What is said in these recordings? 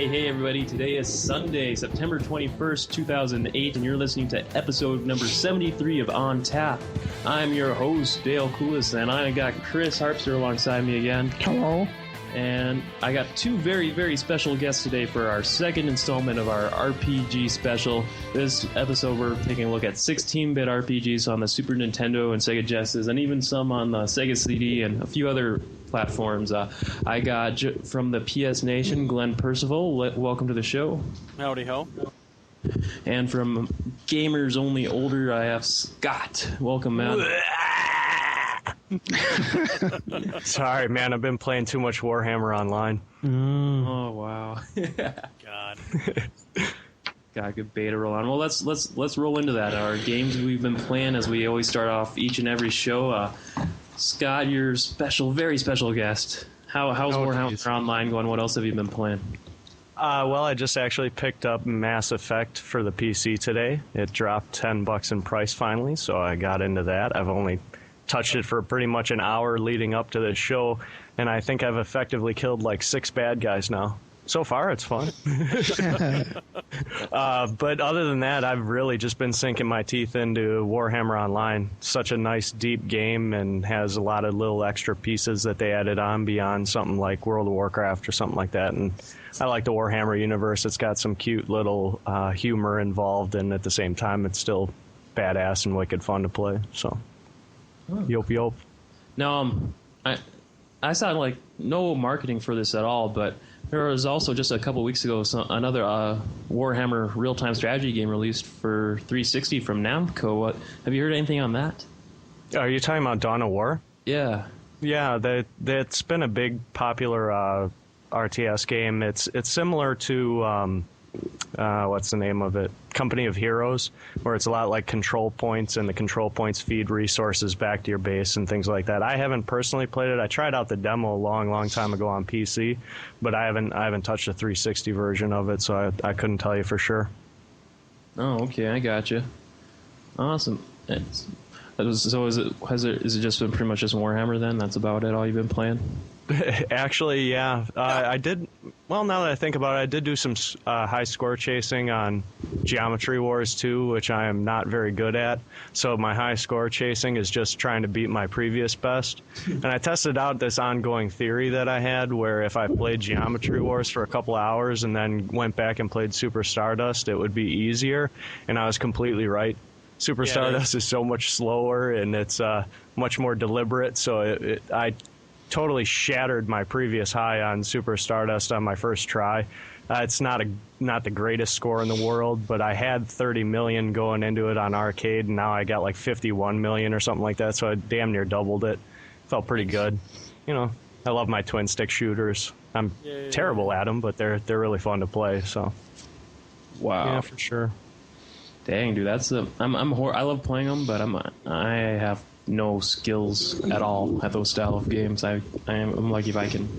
Hey everybody, today is Sunday, September 21st, 2008, and you're listening to episode number 73 of On Tap. I'm your host, Dale Coulis, and I got Chris Harpster alongside me again. Hello. And I got two very, very special guests today for our second installment of our RPG special. This episode we're taking a look at 16-bit RPGs on the Super Nintendo and Sega Genesis, and even some on the Sega CD and a few other platforms. I got from the PSnation, Glenn Percival. Welcome to the show. Howdy ho. And from Gamers Only Older, I have Scott. Welcome, man. Sorry, man. I've been playing too much Warhammer Online. Oh wow. God. Got a good beta roll on. Well, let's roll into that. Our games we've been playing, as we always start off each and every show. Scott, your very special guest. How's Warhammer Online going? What else have you been playing? Well, I just actually picked up Mass Effect for the PC today. It dropped $10 in price finally, so I got into that. I've only touched it for pretty much an hour leading up to this show, and I think I've effectively killed like 6 bad guys now. So far, it's fun. But other than that, I've really just been sinking my teeth into Warhammer Online. Such a nice, deep game, and has a lot of little extra pieces that they added on beyond something like World of Warcraft or something like that. And I like the Warhammer universe. It's got some cute little humor involved, and at the same time, it's still badass and wicked fun to play. So, Yop. Now, I saw like no marketing for this at all, but there was also just a couple weeks ago another Warhammer real-time strategy game released for 360 from Namco. Have you heard anything on that? Are you talking about Dawn of War? Yeah. Yeah, that's been a big popular RTS game. It's similar to what's the name of it? Company of Heroes, where it's a lot like control points, and the control points feed resources back to your base and things like that. I haven't personally played it. I tried out the demo a long time ago on PC, but I haven't touched the 360 version of it, so I couldn't tell you for sure. Oh, okay, I gotcha. Awesome. So is it just been pretty much just Warhammer then? That's about it, all you've been playing? Actually, yeah. I did. Well, now that I think about it, I did do some high score chasing on Geometry Wars 2, which I am not very good at. So my high score chasing is just trying to beat my previous best. And I tested out this ongoing theory that I had, where if I played Geometry Wars for a couple hours and then went back and played Super Stardust, it would be easier. And I was completely right. Super Stardust is so much slower, and it's much more deliberate. So I totally shattered my previous high on Super Stardust on my first try. It's not the greatest score in the world, but I had 30 million going into it on arcade, and now I got like 51 million or something like that, so I damn near doubled it. Felt pretty good. You know, I love my twin stick shooters. I'm terrible at them, but they're really fun to play. So, wow, yeah, for sure. Dang, dude, I love playing them, but I have no skills at all at those style of games. I'm lucky if I can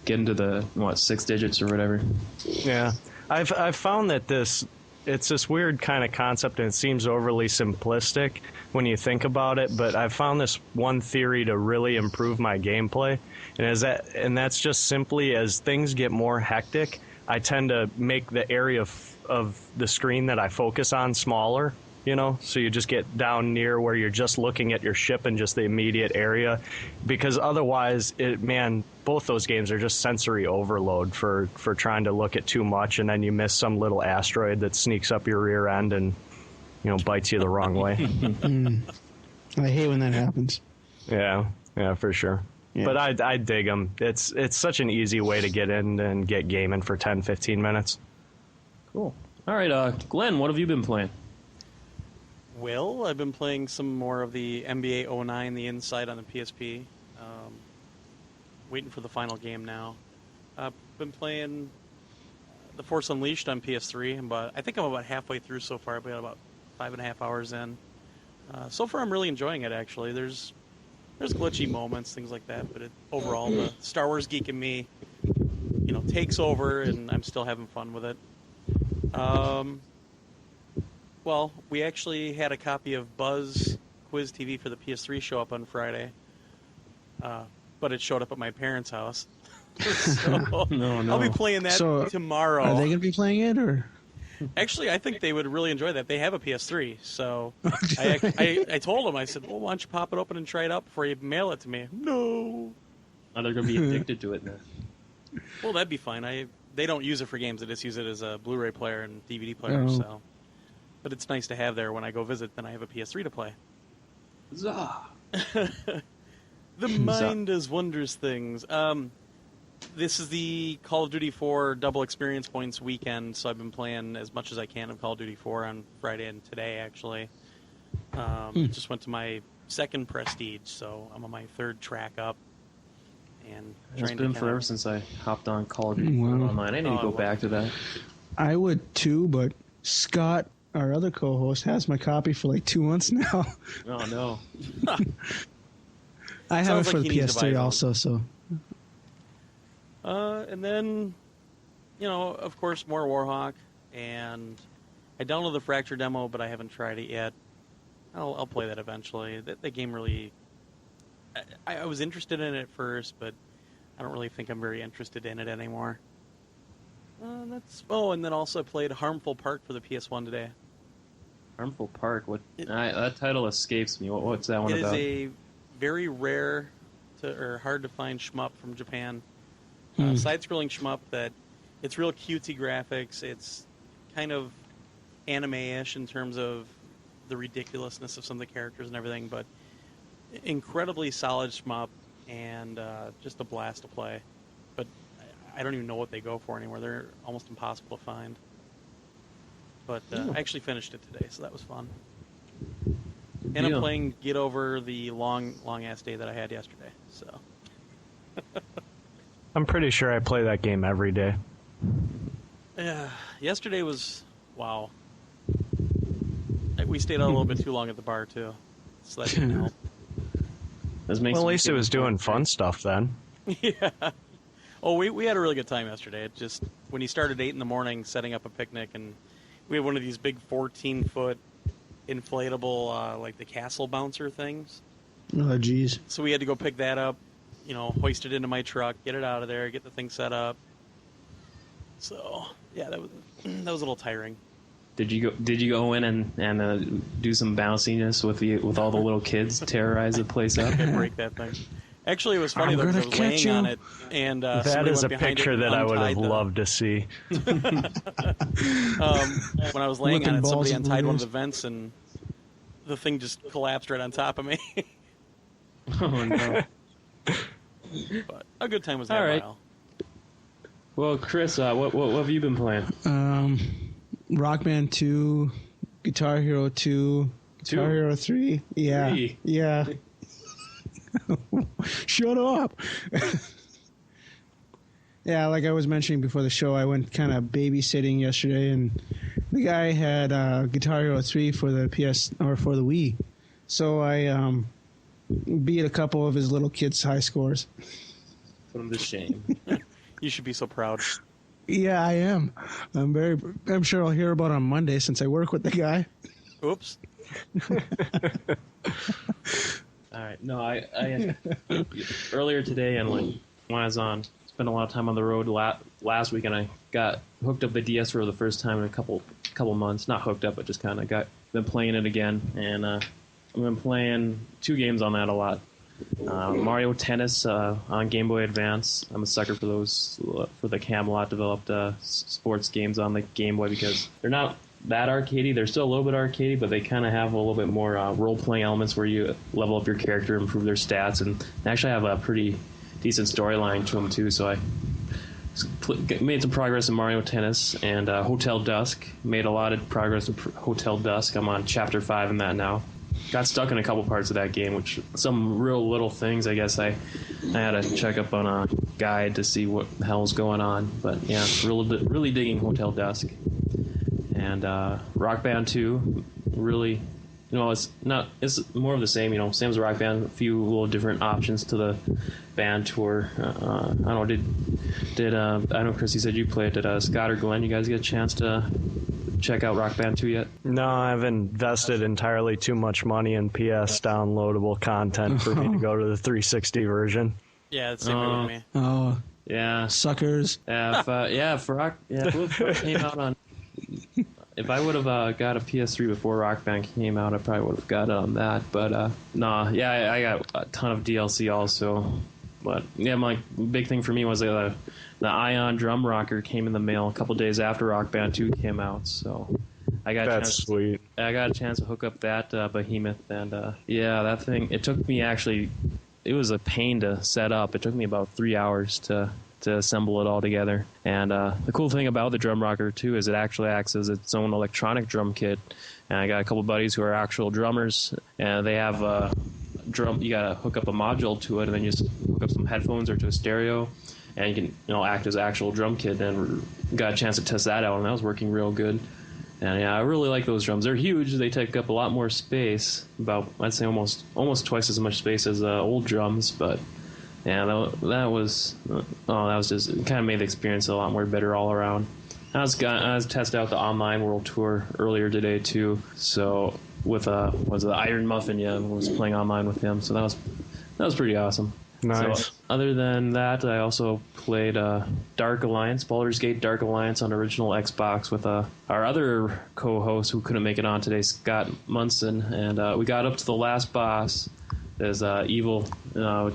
get into the 6 digits or whatever. Yeah, I've found that it's this weird kind of concept, and it seems overly simplistic when you think about it. But I've found this one theory to really improve my gameplay, and that's just simply as things get more hectic, I tend to make the area of the screen that I focus on smaller. You know, so you just get down near where you're just looking at your ship and just the immediate area, because otherwise, both those games are just sensory overload for trying to look at too much, and then you miss some little asteroid that sneaks up your rear end and, bites you the wrong way. I hate when that happens. Yeah, for sure. Yeah. But I dig them. It's such an easy way to get in and get gaming for 10, 15 minutes. Cool. All right, Glenn, what have you been playing? Well, I've been playing some more of the NBA 09, the Inside on the PSP. Waiting for the final game now. I've been playing The Force Unleashed on PS3. I think I'm about halfway through so far. I've got about 5.5 hours in. So far, I'm really enjoying it, actually. There's glitchy moments, things like that, but overall, the Star Wars geek in me, takes over, and I'm still having fun with it. Well, we actually had a copy of Buzz Quiz TV for the PS3 show up on Friday, but it showed up at my parents' house. So No. I'll be playing that So, tomorrow. Are they going to be playing it, or? Actually, I think they would really enjoy that. They have a PS3, so I told them, I said, well, why don't you pop it open and try it out before you mail it to me? No. Oh, they're going to be addicted to it now. Well, that'd be fine. They don't use it for games. They just use it as a Blu-ray player and DVD player. Oh. So, but it's nice to have there when I go visit. Then I have a PS3 to play. Zah! The mind does wondrous things. This is the Call of Duty 4 double experience points weekend, so I've been playing as much as I can of Call of Duty 4 on Friday and today, actually. Just went to my second Prestige, so I'm on my third track up. And It's been forever since I hopped on Call of Duty Wow. online. I need to go back to that. I would too, but Scott, our other co-host, has my copy for like 2 months now. Oh, no. I have Sounds it for like the he needs to buy PS3 his own. also, so. And then, of course, more Warhawk, and I downloaded the Fracture demo, but I haven't tried it yet. I'll play that eventually. That game really... I was interested in it at first, but I don't really think I'm very interested in it anymore. And then also I played Harmful Park for the PS1 today. Harmful Park. That title escapes me. What's that one It about? is a very rare or hard to find shmup from Japan. Side-scrolling shmup that it's real cutesy graphics. It's kind of anime-ish in terms of the ridiculousness of some of the characters and everything, but incredibly solid shmup and just a blast to play. But I don't even know what they go for anymore. They're almost impossible to find. But I actually finished it today, so that was fun. And I'm playing Get Over the long-ass day that I had yesterday. So I'm pretty sure I play that game every day. yeah, yesterday was wow. We stayed out a little bit too long at the bar too, so that didn't help. Well, at least it was doing fun stuff then. Yeah. Oh, we had a really good time yesterday. It just when you started 8 in the morning setting up a picnic, and we had one of these big 14-foot inflatable like the castle bouncer things. Oh, geez. So we had to go pick that up, hoist it into my truck, get it out of there, get the thing set up. So yeah, that was a little tiring. Did you go in and do some bounciness with all the little kids, terrorize the place up? I could break that thing. Actually, it was funny though, 'cause I was laying on it, and that is a picture that I would have loved to see. When I was laying Whipping on it, balls somebody and untied one of balloons. the vents, and the thing just collapsed right on top of me. Oh, no. But a good time was had All a right. while. Well, Chris, what have you been playing? Rock Band 2, Guitar Hero 2, Guitar Hero 3. Yeah. 3? Yeah. Shut up. Yeah, like I was mentioning before the show, I went kind of babysitting yesterday, and the guy had Guitar Hero 3 for the for the Wii. So I beat a couple of his little kids' high scores. Put him to shame. You should be so proud. Yeah, I am. I'm sure I'll hear about it on Monday since I work with the guy. Oops. All right. No, I earlier today and when I was spent a lot of time on the road last week, and I got hooked up the DS for the first time in a couple months. Not hooked up, but just kind of been playing it again, and I've been playing 2 games on that a lot. Mario Tennis on Game Boy Advance. I'm a sucker for those, for the Camelot developed sports games on the Game Boy, because they're not that arcadey. They're still a little bit arcadey, but they kind of have a little bit more role-playing elements where you level up your character, improve their stats, and they actually have a pretty decent storyline to them too. So I made some progress in Mario Tennis, and Hotel Dusk. Made a lot of progress in Hotel Dusk. I'm on Chapter 5 in that now. Got stuck in a couple parts of that game, which some real little things. I guess I had to check up on a guide to see what the hell's going on. But yeah, really digging Hotel Dusk. And Rock Band 2, really, it's more of the same. Same as Rock Band, a few little different options to the band tour. I don't know, I know, Chris, you said you played. Did Scott or Glenn, you guys get a chance to check out Rock Band 2 yet? No, I've invested entirely too much money in PS downloadable content for me to go to the 360 version. Yeah, it's the same way with me. Oh, Yeah. Suckers. If Rock came out on. If I would have got a PS3 before Rock Band came out, I probably would have got it on that. But I got a ton of DLC also. But yeah, my big thing for me was the Ion drum rocker came in the mail a couple days after Rock Band 2 came out. So I got sweet. I got a chance to hook up that behemoth, and that thing. It took me it was a pain to set up. It took me about 3 hours to assemble it all together. And the cool thing about the drum rocker too is it actually acts as its own electronic drum kit. And I got a couple buddies who are actual drummers, and they have a drum. You gotta hook up a module to it, and then you just hook up some headphones or to a stereo, and you can act as an actual drum kit. And got a chance to test that out, and that was working real good. And yeah, I really like those drums. They're huge. They take up a lot more space. About, I'd say, almost twice as much space as old drums, but. Yeah, that was just it kind of made the experience a lot more better all around. I was testing out the online world tour earlier today too. So with was the Iron Muffin? Yeah, I was playing online with him. So that was pretty awesome. Nice. So, other than that, I also played Dark Alliance, Baldur's Gate Dark Alliance on original Xbox with our other co-host who couldn't make it on today, Scott Munson, and we got up to the last boss. There's an evil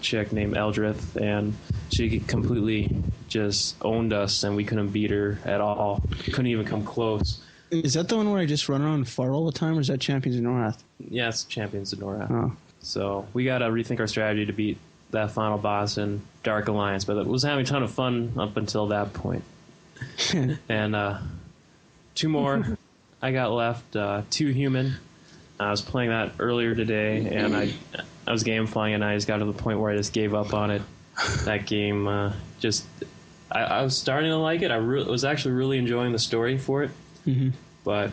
chick named Eldrith, and she completely just owned us, and we couldn't beat her at all. Couldn't even come close. Is that the one where I just run around and fart all the time, or is that Champions of Norath? Yes, Champions of Norath. Oh. So we got to rethink our strategy to beat that final boss in Dark Alliance, but it was having a ton of fun up until that point. And 2 more I got left. 2 Human. I was playing that earlier today, and I was game flying, and I just got to the point where I just gave up on it. That game I was starting to like it. I was actually really enjoying the story for it. Mm-hmm. But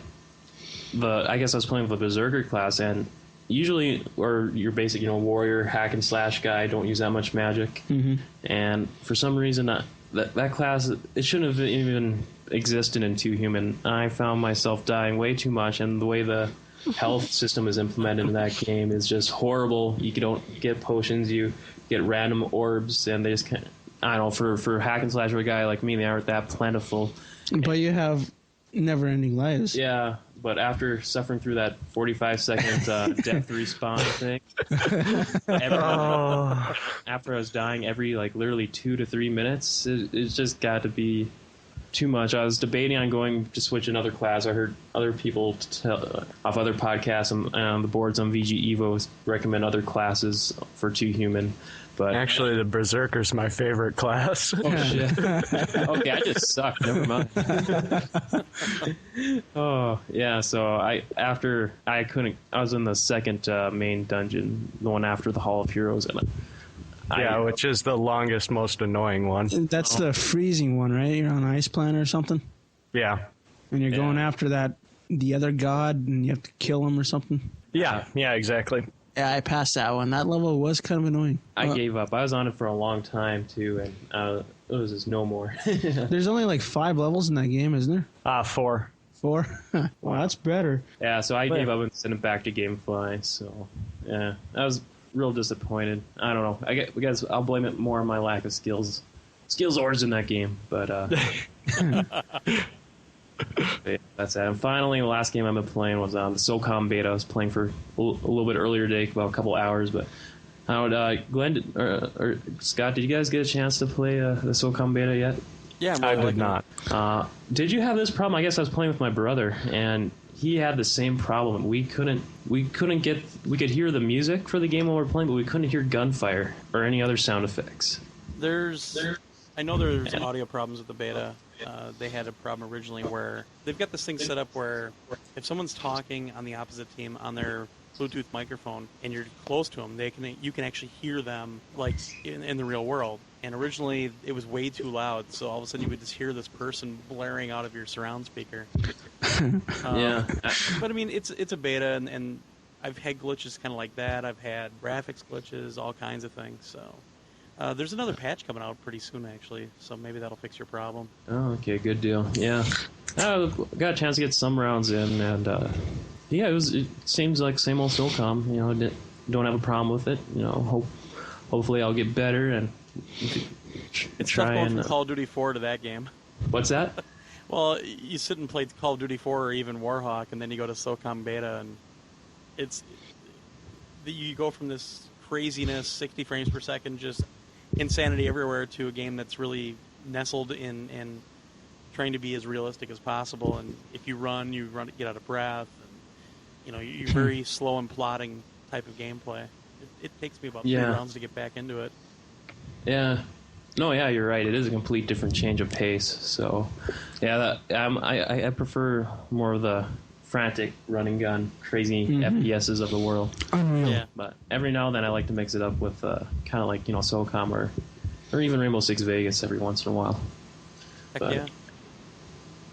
I guess I was playing with the Berserker class, and usually, or your basic, warrior hack and slash guy, don't use that much magic. Mm-hmm. And for some reason, that class, it shouldn't have even existed in 2 Human. I found myself dying way too much, and the way the health system is implemented in that game is just horrible. You don't get potions, you get random orbs, and they just kind of, I don't know, for hack and slash or a guy like me, they aren't that plentiful. But you have never-ending lives. Yeah, but after suffering through that 45-second death respawn thing, after I was dying every literally 2 to 3 minutes, it's just got to be too much. I was debating on going to switch another class. I heard other people off other podcasts and the boards on VG Evo recommend other classes for 2 Human. But actually, the Berserker's my favorite class. Oh shit! Okay, I just suck. Never mind. Oh yeah. So I was in the second main dungeon, the one after the Hall of Heroes, and which is the longest, most annoying one. That's the freezing one, right? You're on Ice Planet or something? Yeah. And you're going after the other god, and you have to kill him or something? Yeah, exactly. Yeah, I passed that one. That level was kind of annoying. I gave up. I was on it for a long time, too, and it was just no more. There's only 5 levels in that game, isn't there? 4. 4? Wow, that's better. Yeah, so I gave up and sent it back to GameFly, so yeah. I was real disappointed. I don't know. I guess I'll blame it more on my lack of skills ors in that game, but yeah, that's it. And finally, the last game I've been playing was the SOCOM beta. I was playing for a little bit earlier today, about a couple hours, but Glenn or Scott, did you guys get a chance to play the SOCOM beta yet? Yeah, I did not. Did you have this problem? I guess I was playing with my brother, and he had the same problem. We could hear the music for the game while we were playing, but we couldn't hear gunfire or any other sound effects. I know there's audio problems with the beta. They had a problem originally where they've got this thing set up where if someone's talking on the opposite team on their Bluetooth microphone and you're close to them, you can actually hear them in the real world. And originally it was way too loud, so all of a sudden you would just hear this person blaring out of your surround speaker. Yeah, but I mean it's a beta, and I've had glitches kind of like that. I've had graphics glitches, all kinds of things. So there's another patch coming out pretty soon, actually. So maybe that'll fix your problem. Oh, okay, good deal. Yeah, I got a chance to get some rounds in, and yeah, it seems like same old SOCOM. Don't have a problem with it. Hopefully I'll get better and It's try tough going and from Call of Duty 4 to that game. what's that? Well, you sit and play Call of Duty 4 or even Warhawk, and then you go to SOCOM Beta, and you go from this craziness, 60 frames per second, just insanity everywhere, to a game that's really nestled in trying to be as realistic as possible. And if you get out of breath. And, you're very slow and plodding type of gameplay. It takes me about 3 rounds to get back into it. Yeah. No, yeah, you're right. It is a complete different change of pace. So, yeah, I prefer more of the frantic running gun, crazy FPSs of the world. Yeah. But every now and then I like to mix it up with kind of like, SOCOM or even Rainbow Six Vegas every once in a while. Heck But, yeah.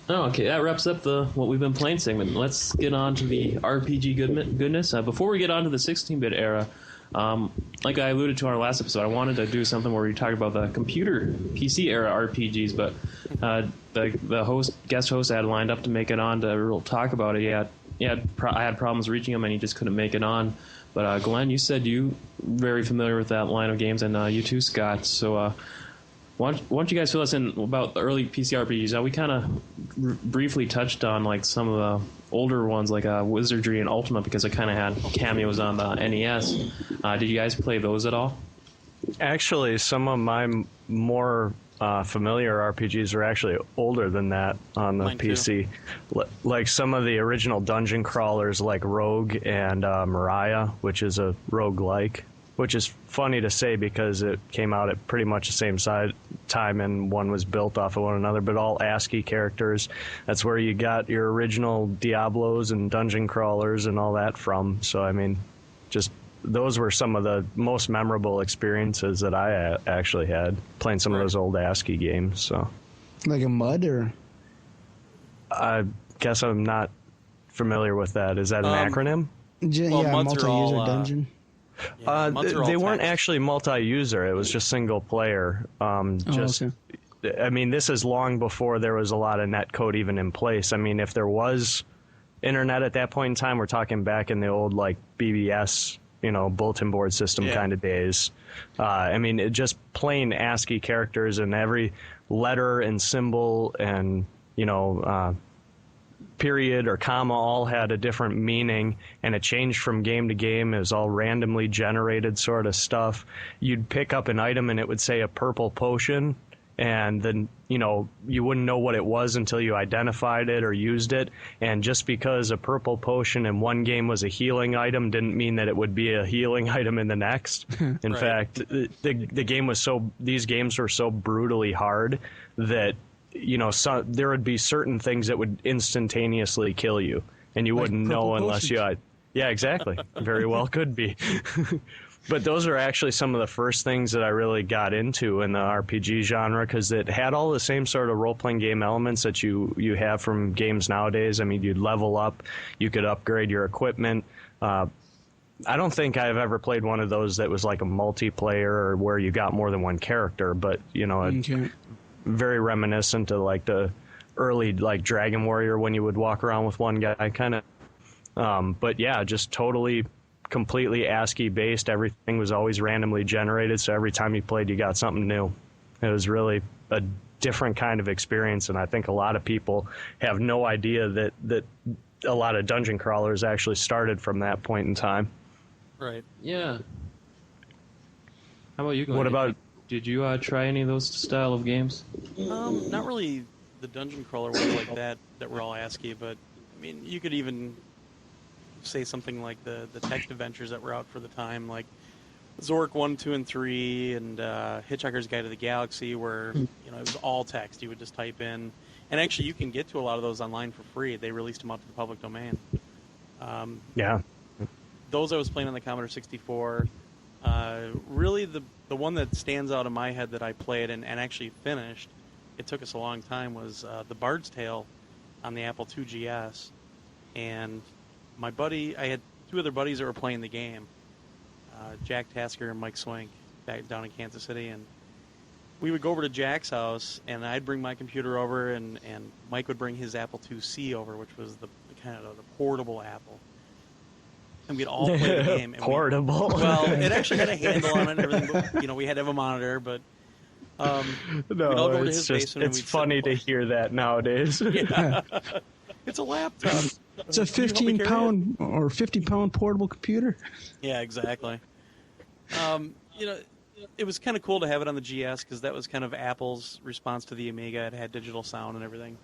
Oh, okay, that wraps up the what we've been playing segment. Let's get on to the RPG goodness. Before we get on to the 16-bit era, like I alluded to in our last episode, I wanted to do something where we talk about the computer PC era RPGs, but the guest host I had lined up to make it on to talk about it. I had problems reaching him, and he just couldn't make it on. But Glenn, you said you very familiar with that line of games, and you too, Scott. So why don't you guys fill us in about the early PC RPGs? Now, we kind of briefly touched on like some of the older ones, like Wizardry and Ultima, because it kind of had cameos on the NES. Did you guys play those at all? Actually, some of my more familiar RPGs are actually older than that on the Mine PC. Like some of the original dungeon crawlers like Rogue and Mariah, which is a roguelike, which is funny to say because it came out at pretty much the same time and one was built off of one another, but all ASCII characters. That's where you got your original Diablos and dungeon crawlers and all that from. So, I mean, just those were some of the most memorable experiences that I actually had playing some of those old ASCII games. So, Like a MUD or? I guess I'm not familiar with that. Is that an acronym? Yeah, MUDs are all, multi-user dungeon. They weren't actually multi-user. It was just single player. Okay. I mean, this is long before there was a lot of netcode even in place. I mean, if there was internet at that point in time, we're talking back in the old like BBS, bulletin board system kind of days. I mean, just plain ASCII characters, and every letter and symbol and period or comma all had a different meaning, and it changed from game to game. It was all randomly generated sort of stuff. You'd pick up an item and it would say a purple potion, and then you wouldn't know what it was until you identified it or used it. And just because a purple potion in one game was a healing item didn't mean that it would be a healing item in the next. In fact, these games were so brutally hard that there would be certain things that would instantaneously kill you, and you wouldn't know unless you. Yeah, exactly. Very well could be. But those are actually some of the first things that I really got into in the RPG genre, because it had all the same sort of role-playing game elements that you have from games nowadays. I mean, you'd level up, you could upgrade your equipment. I don't think I've ever played one of those that was like a multiplayer or where you got more than one character, but very reminiscent of like the early like Dragon Warrior when you would walk around with one guy kind of. But yeah, just totally, completely ASCII based. Everything was always randomly generated, so every time you played, you got something new. It was really a different kind of experience, and I think a lot of people have no idea that a lot of dungeon crawlers actually started from that point in time. Right. Yeah. How about you, Glenn? What about... Did you try any of those style of games? Not really the dungeon crawler ones like that were all ASCII, but I mean, you could even say something like the text adventures that were out for the time, like Zork 1, 2, and 3, and Hitchhiker's Guide to the Galaxy, where it was all text. You would just type in, and actually you can get to a lot of those online for free. They released them out to the public domain. Yeah. Those I was playing on the Commodore 64. Really, the one that stands out in my head that I played and actually finished, it took us a long time, was The Bard's Tale on the Apple II GS. And my buddy, I had two other buddies that were playing the game, Jack Tasker and Mike Swank, back down in Kansas City. And we would go over to Jack's house, and I'd bring my computer over, and Mike would bring his Apple IIc over, which was the kind of the portable Apple. And we'd all play the game. And portable. Well, it actually had a handle on it and everything, but we had to have a monitor. But We'd all go No, over to it's his just basement and it's we'd sit funny and to play. hear that nowadays. Yeah. It's a laptop. It's a Can you help me carry it? 15-pound or 50-pound portable computer. Yeah, exactly. It was kind of cool to have it on the GS because that was kind of Apple's response to the Amiga. It had digital sound and everything.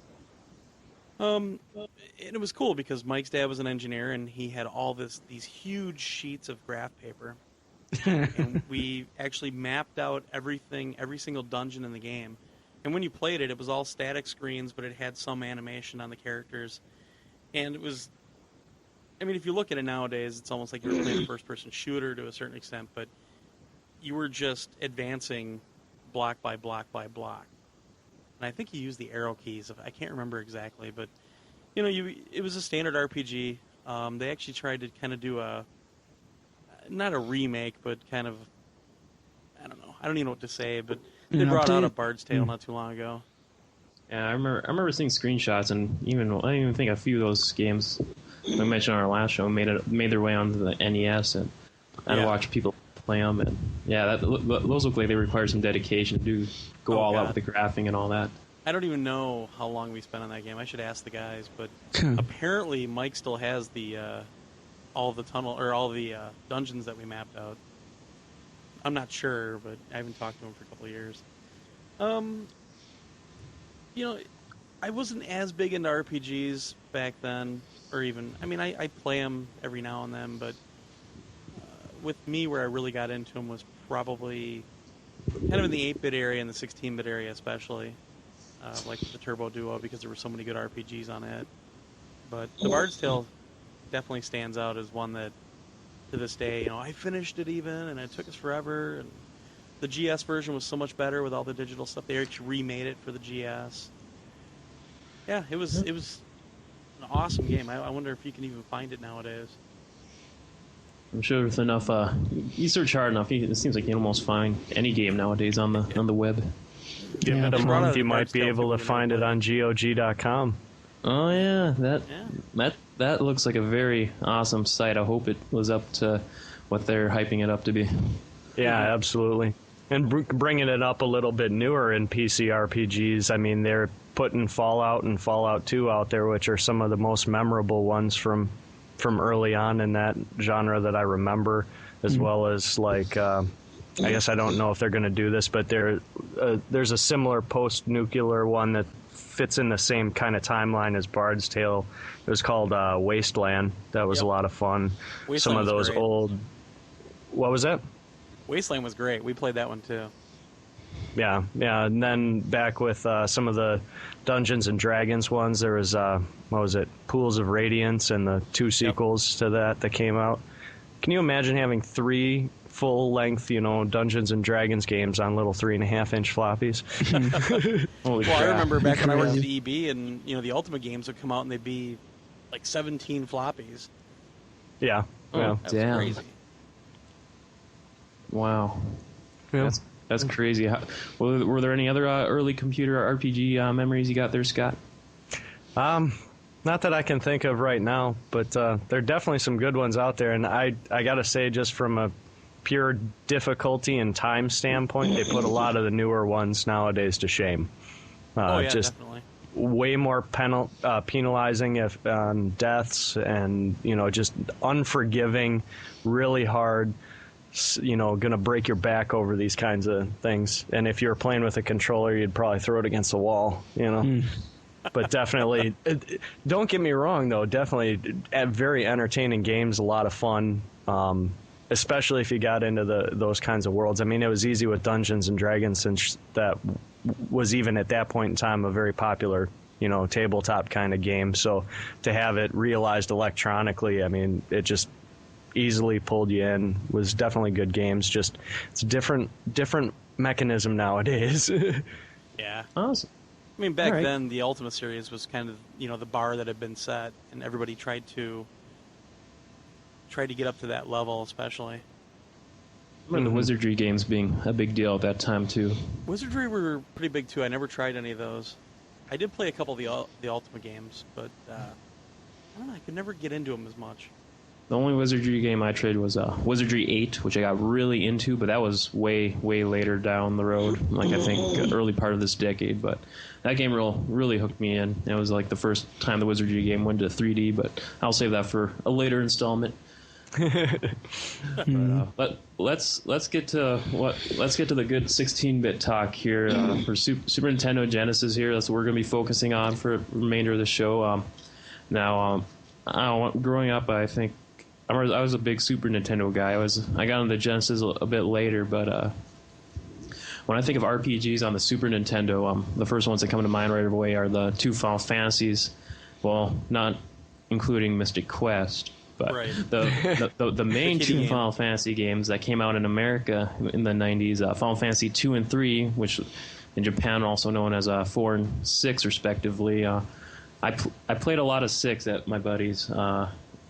And it was cool because Mike's dad was an engineer and he had all these huge sheets of graph paper. And we actually mapped out everything, every single dungeon in the game. And when you played it, it was all static screens, but it had some animation on the characters. And it was, I mean, if you look at it nowadays, it's almost like you were playing a first-person shooter to a certain extent, but you were just advancing block by block by block. And I think you used the arrow keys. I can't remember exactly, but it was a standard RPG. They actually tried to kind of do not a remake, but kind of, I don't know. I don't even know what to say, but they brought out a Bard's Tale not too long ago. Yeah, I remember seeing screenshots, and I even think a few of those games we mentioned on our last show made their way onto the NES, and I watched people play them, and yeah, those look like they require some dedication to go all out with the graphing and all that. I don't even know how long we spent on that game. I should ask the guys, but apparently Mike still has all the dungeons that we mapped out. I'm not sure, but I haven't talked to him for a couple of years. I wasn't as big into RPGs back then, or even, I play them every now and then, but with me, where I really got into them was probably kind of in the 8-bit area and the 16-bit area especially, like the Turbo Duo, because there were so many good RPGs on it. But the Bard's Tale definitely stands out as one that, to this day, I finished it even, and it took us forever, and the GS version was so much better with all the digital stuff. They actually remade it for the GS. Yeah, it was an awesome game. I wonder if you can even find it nowadays. I'm sure with enough, you search hard enough, it seems like you can almost find any game nowadays on the web. Give it a month, you might be able to find it on GOG.com. Oh yeah, that looks like a very awesome site. I hope it was up to what they're hyping it up to be. Yeah, absolutely. And bringing it up a little bit newer in PC RPGs, I mean, they're putting Fallout and Fallout 2 out there, which are some of the most memorable ones from early on in that genre that I remember, as well as like, I guess I don't know if they're going to do this, but there's a similar post-nuclear one that fits in the same kind of timeline as Bard's Tale. It was called Wasteland. That was a lot of fun. Wasteland some of those great. old... What was that? Wasteland was great. We played that one too. Yeah. And then back with some of the Dungeons and Dragons ones, there was, what was it, Pools of Radiance, and the 2 sequels to that came out. Can you imagine having 3 full-length, Dungeons and Dragons games on little 3.5-inch floppies? Holy Well, crap. I remember back when I worked at EB, and the Ultimate games would come out and they'd be like 17 floppies. Yeah. Oh, Yeah. That was damn. crazy. Wow. Yeah. That's crazy. Were there any other early computer RPG memories you got there, Scott? Not that I can think of right now, but there are definitely some good ones out there. And I got to say, just from a pure difficulty and time standpoint, they put a lot of the newer ones nowadays to shame. Just definitely. way more penalizing on deaths, and just unforgiving, really hard. Going to break your back over these kinds of things. And if you were playing with a controller, you'd probably throw it against the wall. But definitely, don't get me wrong, though. Definitely, very entertaining games, a lot of fun. Especially if you got into those kinds of worlds. I mean, it was easy with Dungeons and Dragons, since that was even at that point in time a very popular, tabletop kind of game. So to have it realized electronically, I mean, it just easily pulled you in. Was definitely good games. Just it's a different mechanism nowadays. Yeah. Awesome. I mean, back All right. then, the Ultima series was kind of, the bar that had been set, and everybody tried to get up to that level, especially. I remember the Wizardry games being a big deal at that time, too. Wizardry were pretty big, too. I never tried any of those. I did play a couple of the Ultima games, but I don't know, I could never get into them as much. The only Wizardry game I tried was Wizardry 8, which I got really into, but that was way later down the road, like I think early part of this decade. But that game really hooked me in. It was like the first time the Wizardry game went to 3D, but I'll save that for a later installment. But let's get to the good 16-bit talk here for Super Nintendo Genesis. Here, that's what we're going to be focusing on for the remainder of the show. Growing up, I think I was a big Super Nintendo guy. I got into the Genesis a bit later, but when I think of RPGs on the Super Nintendo, the first ones that come to mind right away are the two Final Fantasies. Well, not including Mystic Quest. But right. the main two Final Fantasy games that came out in America in the 90s, Final Fantasy 2 and 3, which in Japan are also known as 4 and 6 respectively. I played a lot of 6 at my buddies'.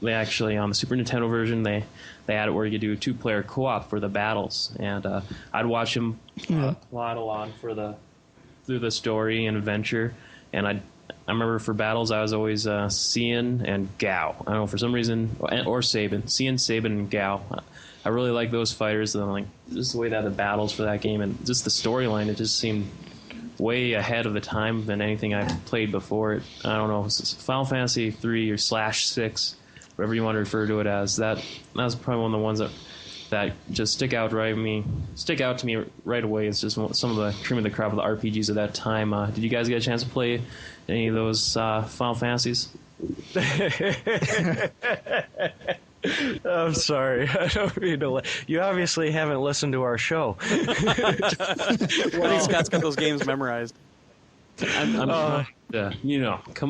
They actually, on the Super Nintendo version, they had it where you could do a 2-player co-op for the battles, and I'd watch them plod along through the story and adventure, and I remember for battles I was always Cian and Gao. I don't know, for some reason, or Sabin. Cian, Sabin, and Gao. I really like those fighters, and like just the way that the battles for that game and just the storyline, it just seemed way ahead of the time than anything I've played before it. I don't know, Final Fantasy 3 or /6, whatever you want to refer to it as. That was probably one of the ones that just stick out to me right away. It's just some of the cream of the crop of the RPGs of that time. Did you guys get a chance to play any of those Final Fantasies? I'm sorry. I don't mean to. You obviously haven't listened to our show. I think Scott's got those games memorized. Come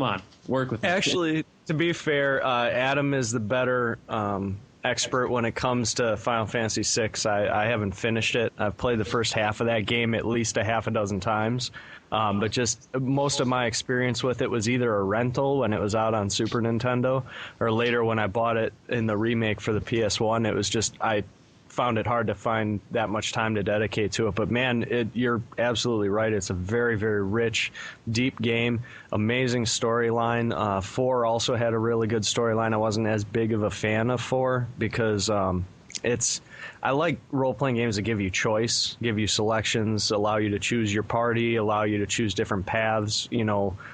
on, work with me. Actually, to be fair, Adam is the better expert when it comes to Final Fantasy VI. I haven't finished it. I've played the first half of that game at least a half a dozen times. But just most of my experience with it was either a rental when it was out on Super Nintendo, or later when I bought it in the remake for the PS1. It was just, I found it hard to find that much time to dedicate to it. But man, you're absolutely right. It's a very, very rich, deep game. Amazing storyline. 4 also had a really good storyline. I wasn't as big of a fan of 4 because I like role-playing games that give you choice, give you selections, allow you to choose your party, allow you to choose different paths,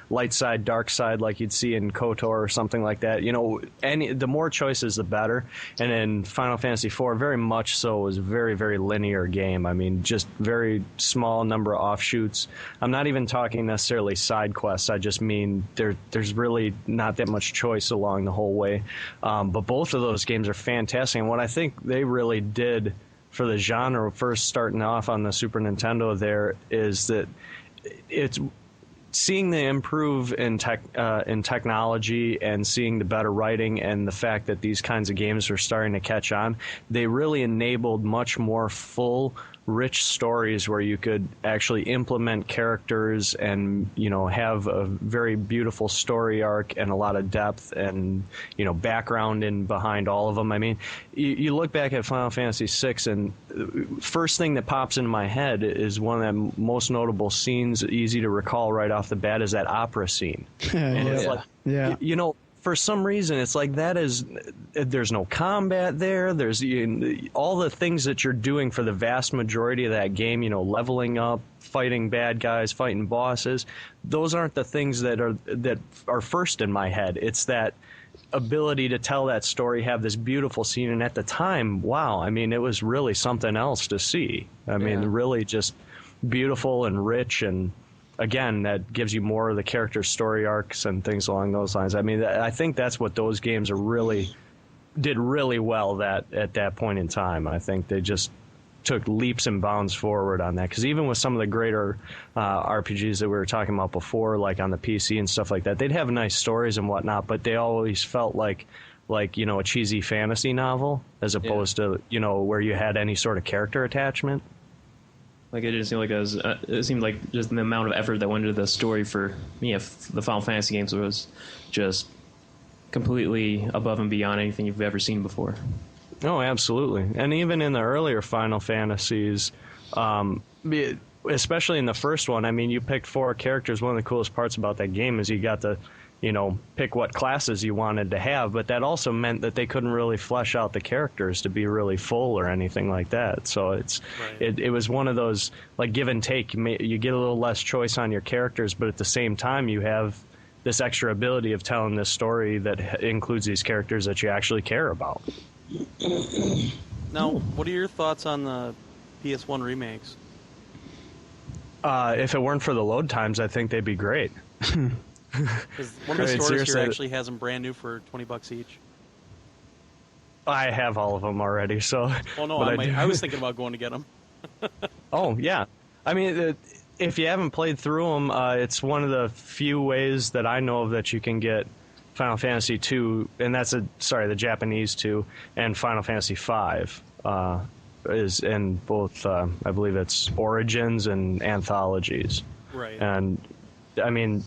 light side, dark side, like you'd see in KOTOR or something like that. The more choices, the better. And in Final Fantasy IV, very much so, was a very, very linear game. I mean, just very small number of offshoots. I'm not even talking necessarily side quests. I just mean there's really not that much choice along the whole way. But both of those games are fantastic. And what I think they really did for the genre, first starting off on the Super Nintendo, there is that it's seeing the improve in technology and seeing the better writing and the fact that these kinds of games are starting to catch on. They really enabled much more full, rich stories where you could actually implement characters and have a very beautiful story arc and a lot of depth and background in behind all of them. I mean, you look back at Final Fantasy VI, and first thing that pops into my head is one of the most notable scenes, easy to recall right off the bat, is that opera scene. And it's like, for some reason, it's like there's no combat there. There's all the things that you're doing for the vast majority of that game, leveling up, fighting bad guys, fighting bosses. Those aren't the things that are first in my head. It's that ability to tell that story, have this beautiful scene. And at the time, wow, I mean, it was really something else to see. I mean, really just beautiful and rich, and again, that gives you more of the character story arcs and things along those lines. I mean, I think that's what those games did really well at that point in time. I think they just took leaps and bounds forward on that. Because even with some of the greater RPGs that we were talking about before, like on the PC and stuff like that, they'd have nice stories and whatnot, but they always felt like a cheesy fantasy novel as opposed to where you had any sort of character attachment. Like it didn't seem like it seemed like just the amount of effort that went into the story for me, the Final Fantasy games was just completely above and beyond anything you've ever seen before. Oh, absolutely. And even in the earlier Final Fantasies, especially in the first one, I mean, you picked 4 characters. One of the coolest parts about that game is you got to pick what classes you wanted to have, but that also meant that they couldn't really flesh out the characters to be really full or anything like that. So it was one of those like give and take. You get a little less choice on your characters, but at the same time you have this extra ability of telling this story that includes these characters that you actually care about. Now, what are your thoughts on the PS1 remakes? If it weren't for the load times, I think they'd be great. Because one of the stores here actually has them brand new for $20 each. I have all of them already, so. Well, no, I was thinking about going to get them. Oh yeah, I mean, if you haven't played through them, it's one of the few ways that I know of that you can get Final Fantasy II, and that's the Japanese 2, and Final Fantasy V is in both. I believe it's Origins and Anthologies. Right. And I mean,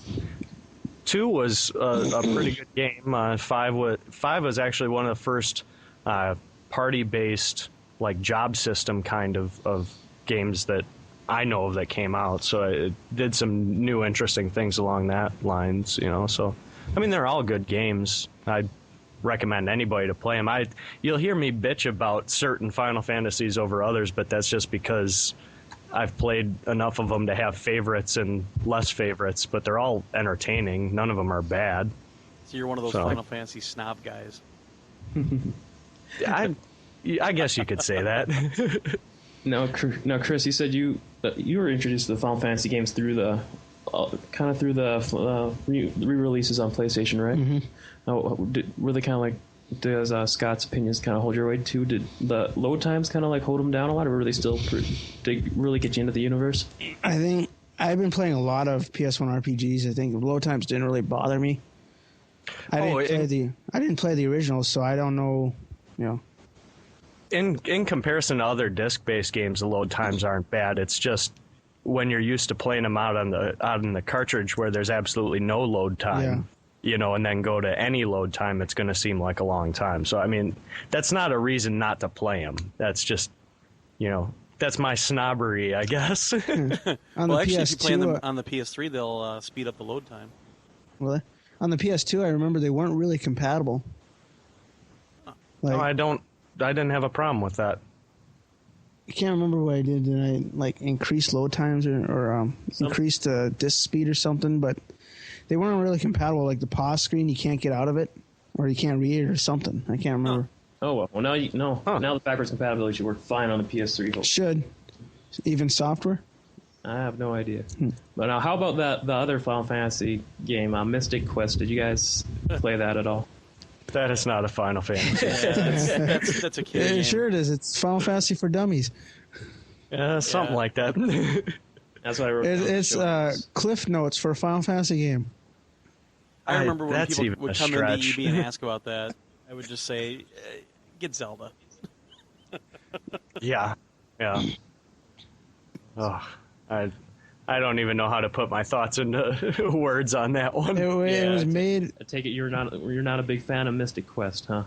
2 was a pretty good game. 5 was actually one of the first party-based like job system kind of games that I know of that came out. So it did some new interesting things along that lines, So I mean, they're all good games. I'd recommend anybody to play them. You'll hear me bitch about certain Final Fantasies over others, but that's just because I've played enough of them to have favorites and less favorites, but they're all entertaining. None of them are bad. So you're one of those Final Fantasy snob guys. I guess you could say that. Now, Chris, you said you were introduced to the Final Fantasy games through the re-releases on PlayStation, right? Mm-hmm. Were they kind of like, does Scott's opinions kind of hold your weight too? Did the load times kind of like hold them down a lot, or were they still did really get you into the universe? I think I've been playing a lot of PS1 RPGs. I think load times didn't really bother me. I didn't play the originals, so I don't know. In comparison to other disc-based games, the load times aren't bad. It's just when you're used to playing them out on the cartridge where there's absolutely no load time, and then go to any load time, it's going to seem like a long time. So I mean, that's not a reason not to play them. That's just, that's my snobbery, I guess. Well, actually, if you play them on the PS3, they'll speed up the load time. Well, on the PS2, I remember they weren't really compatible. No, I didn't have a problem with that. I can't remember what I did. Did I like increase load times or increase the disk speed or something? But they weren't really compatible. Like the pause screen, you can't get out of it, or you can't read it or something. I can't remember. Oh well, now now the backwards compatibility should work fine on the PS3. Should even software. I have no idea. But now, how about the other Final Fantasy game, Mystic Quest? Did you guys play that at all? That is not a Final Fantasy. That's a kid game. Sure it is. It's Final Fantasy for dummies. Something like that. That's what I wrote. It's Cliff Notes for a Final Fantasy game. I remember when people would come into EB and ask about that, I would just say, get Zelda. Yeah. Oh, I don't even know how to put my thoughts into words on that one. It was made. I take it you're not a big fan of Mystic Quest, huh?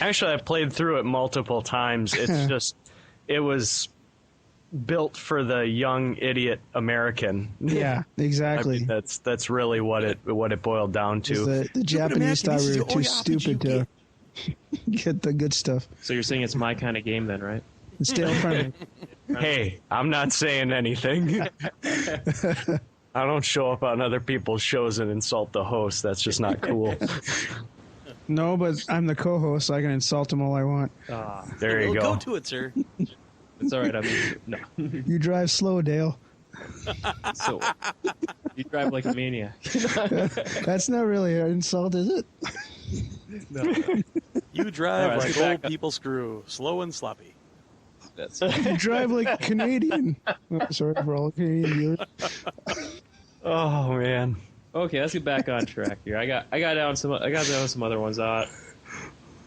Actually, I've played through it multiple times. It's just it was built for the young idiot American. Yeah, exactly. I mean, that's really what it boiled down to. The Japanese thought we were too stupid to get the good stuff. So you're saying it's my kind of game then, right? Stay friendly. Hey, I'm not saying anything. I don't show up on other people's shows and insult the host. That's just not cool. No, but I'm the co-host, so I can insult them all I want. There you go. Go to it, sir. It's all right. I mean, no. You drive slow, Dale. So you drive like a maniac. That's not really an insult, is it? No. You drive like old people screw, slow and sloppy. You drive like a Canadian. Oh, sorry for all Canadian viewers. Oh man. Okay, let's get back on track here. I got down some other ones. I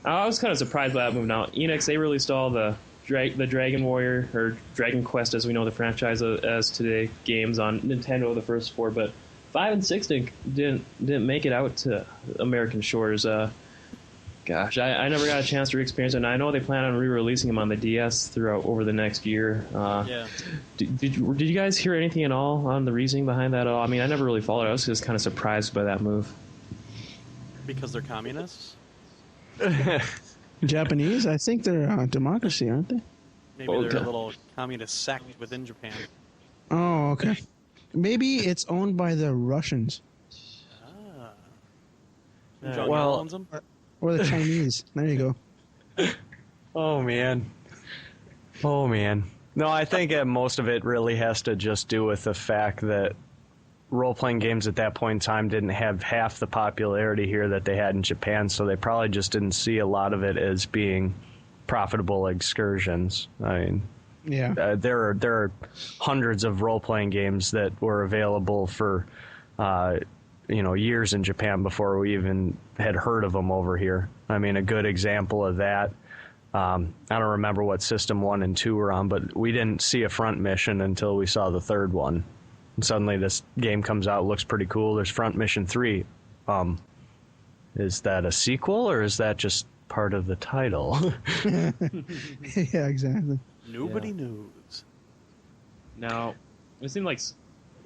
was kind of surprised by that move. Now, Enix, they released all the Dragon Warrior or Dragon Quest, as we know the franchise as today, games on Nintendo, the first 4, but 5 and 6 didn't make it out to American shores. Gosh, I never got a chance to re-experience it, and I know they plan on re-releasing them on the DS over the next year. Yeah. Did you guys hear anything at all on the reasoning behind that at all? I mean, I never really followed it. I was just kind of surprised by that move. Because they're communists? Japanese? I think they're a democracy, aren't they? Maybe they're a little communist sect within Japan. Oh, okay. Maybe it's owned by the Russians. Kim Jong-il well- owns them? Or the Chinese. There you go. Oh man. No, I think most of it really has to just do with the fact that role-playing games at that point in time didn't have half the popularity here that they had in Japan, so they probably just didn't see a lot of it as being profitable excursions. I mean, Yeah. there are hundreds of role-playing games that were available for years in Japan before we even had heard of them over here. I mean, a good example of that, I don't remember what System 1 and 2 were on, but we didn't see a front mission until we saw the third one. And suddenly this game comes out, looks pretty cool. There's Front Mission 3. Is that a sequel, or is that just part of the title? Yeah, exactly. Nobody knows. Now, it seemed like,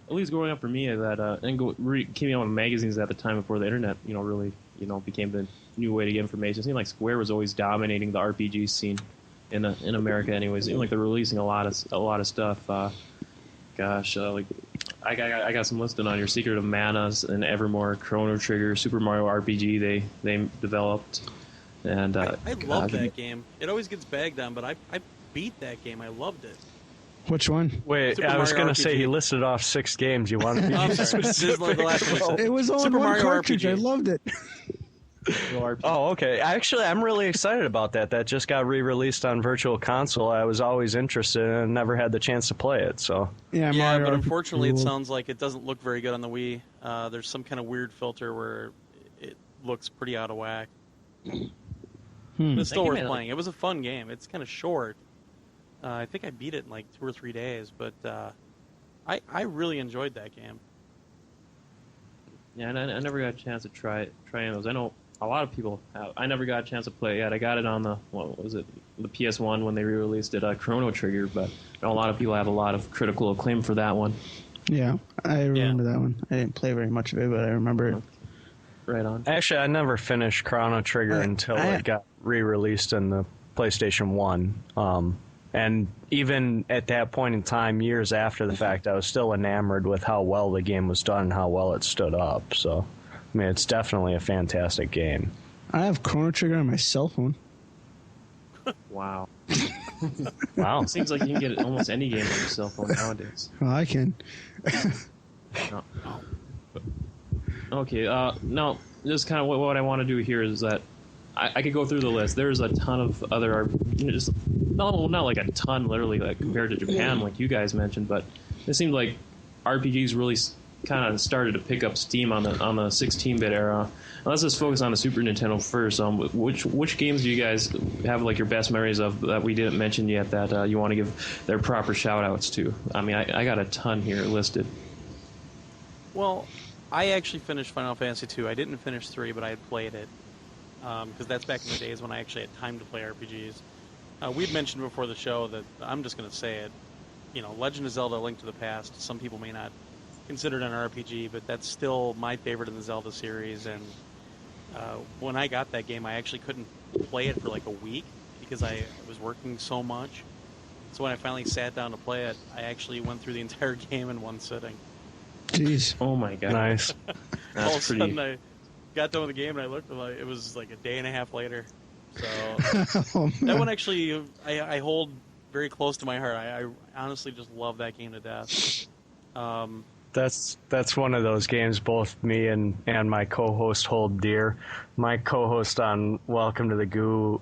at least growing up for me, that keeping up with magazines at the time before the internet, really, became the new way to get information. It seemed like Square was always dominating the RPG scene in America. Anyways, it seemed like they're releasing a lot of stuff. Like I got some listed on your Secret of Manas and Evermore, Chrono Trigger, Super Mario RPG. They developed, and I love that game. It always gets bagged on, but I beat that game. I loved it. Which one? Wait, Super I was Mario going to say RPG. he listed off 6 games. You want to be I'm sorry. This is like the last one. I said. It was on Super one Mario cartridge. RPG. I loved it. Oh, okay. Actually, I'm really excited about that. That just got re-released on Virtual Console. I was always interested and never had the chance to play it. So Yeah, Yeah, Mario but RPG unfortunately, it ruled. sounds like it doesn't look very good on the Wii. There's some kind of weird filter where it looks pretty out of whack. But it's still That worth game had, playing. It was a fun game. It's kind of short. I think I beat it in like 2 or 3 days, but I really enjoyed that game. Yeah, and I never got a chance to try any of those. I know a lot of people have. I never got a chance to play it yet. I got it on the PS1 when they re-released it, Chrono Trigger, but I know a lot of people have a lot of critical acclaim for that one. Yeah, I remember that one. I didn't play very much of it, but I remember it. Right on. actually, I never finished Chrono Trigger until it got re-released in the PlayStation 1. And even at that point in time, years after the fact, I was still enamored with how well the game was done and how well it stood up. So, I mean, it's definitely a fantastic game. I have Chrono Trigger on my cell phone. Wow. Wow. It seems like you can get almost any game on your cell phone nowadays. Well, I can. Okay, now, just kind of what I want to do here is that I could go through the list. There's a ton of other, just not like a ton, literally, like compared to Japan, like you guys mentioned, but it seemed like RPGs really kind of started to pick up steam on the 16-bit era. Let's just focus on the Super Nintendo first. Which games do you guys have like your best memories of that we didn't mention yet that you want to give their proper shout-outs to? I mean, I got a ton here listed. Well, I actually finished Final Fantasy II. I didn't finish 3, but I had played it. Because that's back in the days when I actually had time to play RPGs. We'd mentioned before the show that, I'm just going to say it, Legend of Zelda: Link to the Past, some people may not consider it an RPG, but that's still my favorite in the Zelda series. And when I got that game, I actually couldn't play it for like a week because I was working so much. So when I finally sat down to play it, I actually went through the entire game in one sitting. Jeez. Oh my god. Nice. All of a That's pretty... sudden, I got done with the game and I looked at it was like a day and a half later. So Oh, that man. one actually I hold very close to my heart. I honestly just love that game to death. That's one of those games both me and my co-host hold dear. My co-host on Welcome to the Goo,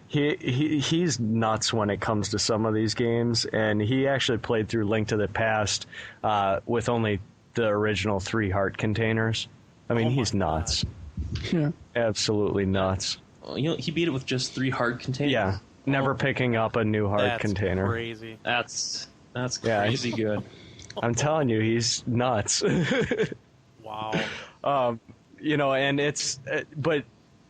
he's nuts when it comes to some of these games, and he actually played through Link to the Past with only the original 3 heart containers. I mean, he's nuts. Yeah. Absolutely nuts. He beat it with just 3 heart containers. Yeah, never picking up a new heart That's container. crazy. That's Yeah, crazy good. I'm telling you, he's nuts. Wow. And it's, but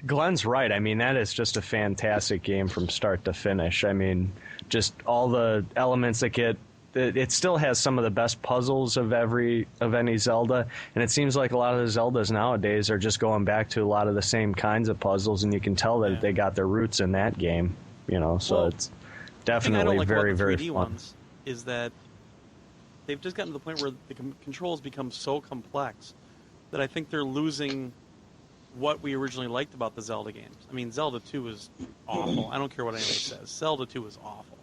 Glenn's right. I mean, that is just a fantastic game from start to finish. I mean, just all the elements that get it still has some of the best puzzles of any Zelda, and it seems like a lot of the Zeldas nowadays are just going back to a lot of the same kinds of puzzles, and you can tell that they got their roots in that game, so it's definitely very, very fun. Ones is that they've just gotten to the point where the controls become so complex that I think they're losing what we originally liked about the Zelda games. I mean, Zelda 2 was awful. I don't care what anybody says. Zelda 2 was awful.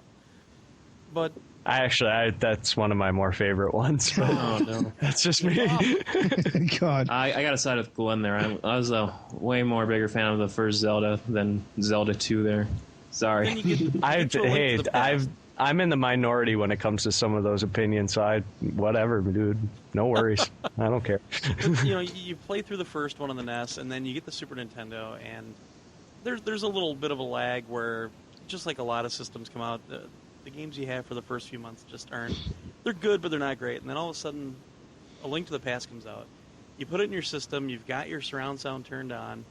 But that's one of my more favorite ones. But Oh, no. that's just me. God. I got to side with Glenn there. I was a way more bigger fan of the first Zelda than Zelda 2 there. Sorry. then you get your link to the past. I'm in the minority when it comes to some of those opinions, so whatever, dude. No worries. I don't care. But, you play through the first one on the NES, and then you get the Super Nintendo, and there's a little bit of a lag where, just like a lot of systems come out, the games you have for the first few months just aren't. They're good, but they're not great. And then all of a sudden, A Link to the Past comes out. You put it in your system, you've got your surround sound turned on,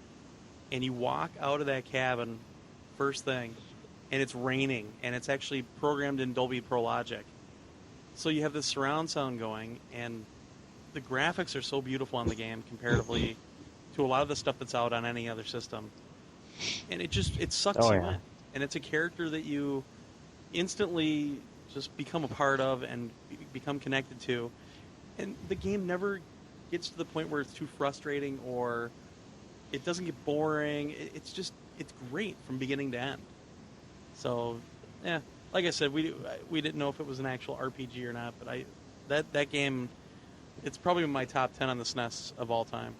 and you walk out of that cabin first thing, and it's raining, and it's actually programmed in Dolby Pro Logic. So you have this surround sound going, and the graphics are so beautiful on the game comparatively to a lot of the stuff that's out on any other system. And it sucks you in. And it's a character that you instantly just become a part of and become connected to. And the game never gets to the point where it's too frustrating or it doesn't get boring. It's great from beginning to end. So, yeah, like I said, we didn't know if it was an actual RPG or not, but that game, it's probably in my top 10 on the SNES of all time.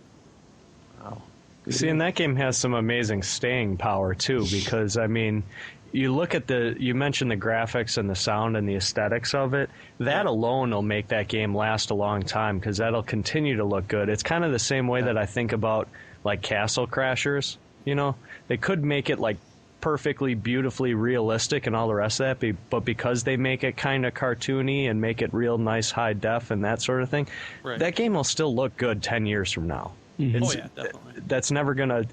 Wow. See, and that game has some amazing staying power, too, because, I mean, you look at you mentioned the graphics and the sound and the aesthetics of it. That alone will make that game last a long time, because that'll continue to look good. It's kind of the same way that I think about, like, Castle Crashers, They could make it, like, perfectly, beautifully realistic and all the rest of that, but because they make it kind of cartoony and make it real nice high def and that sort of thing, that game will still look good 10 years from now. Mm-hmm. Oh yeah, definitely. That's never gonna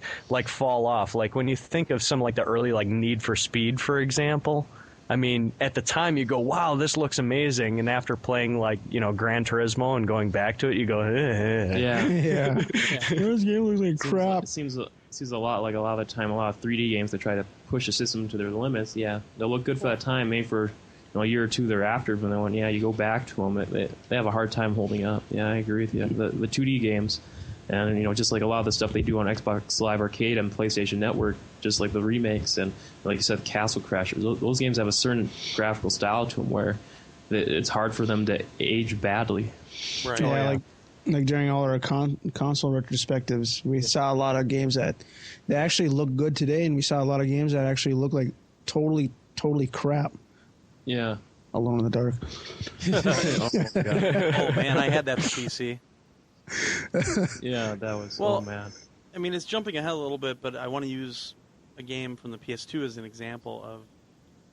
fall off. Like when you think of some like the early like Need for Speed, for example. I mean, at the time you go, "Wow, this looks amazing," and after playing like Gran Turismo and going back to it, you go, Yeah. This game looks like crap. It seems a lot like a lot of the time, a lot of 3D games that try to push the system to their limits. Yeah, they'll look good for that time, maybe for a year or two thereafter. But then when you go back to them, they have a hard time holding up. Yeah, I agree with you. The 2D games. And, just like a lot of the stuff they do on Xbox Live Arcade and PlayStation Network, just like the remakes and, like you said, Castle Crashers, those games have a certain graphical style to them where it's hard for them to age badly. Right. Yeah, like during all our console retrospectives, we saw a lot of games that they actually look good today, and we saw a lot of games that actually look like totally crap. Yeah. Alone in the Dark. Oh, God. Oh, man, I had that for PC. Yeah, that was man. I mean, it's jumping ahead a little bit, but I want to use a game from the PS2 as an example of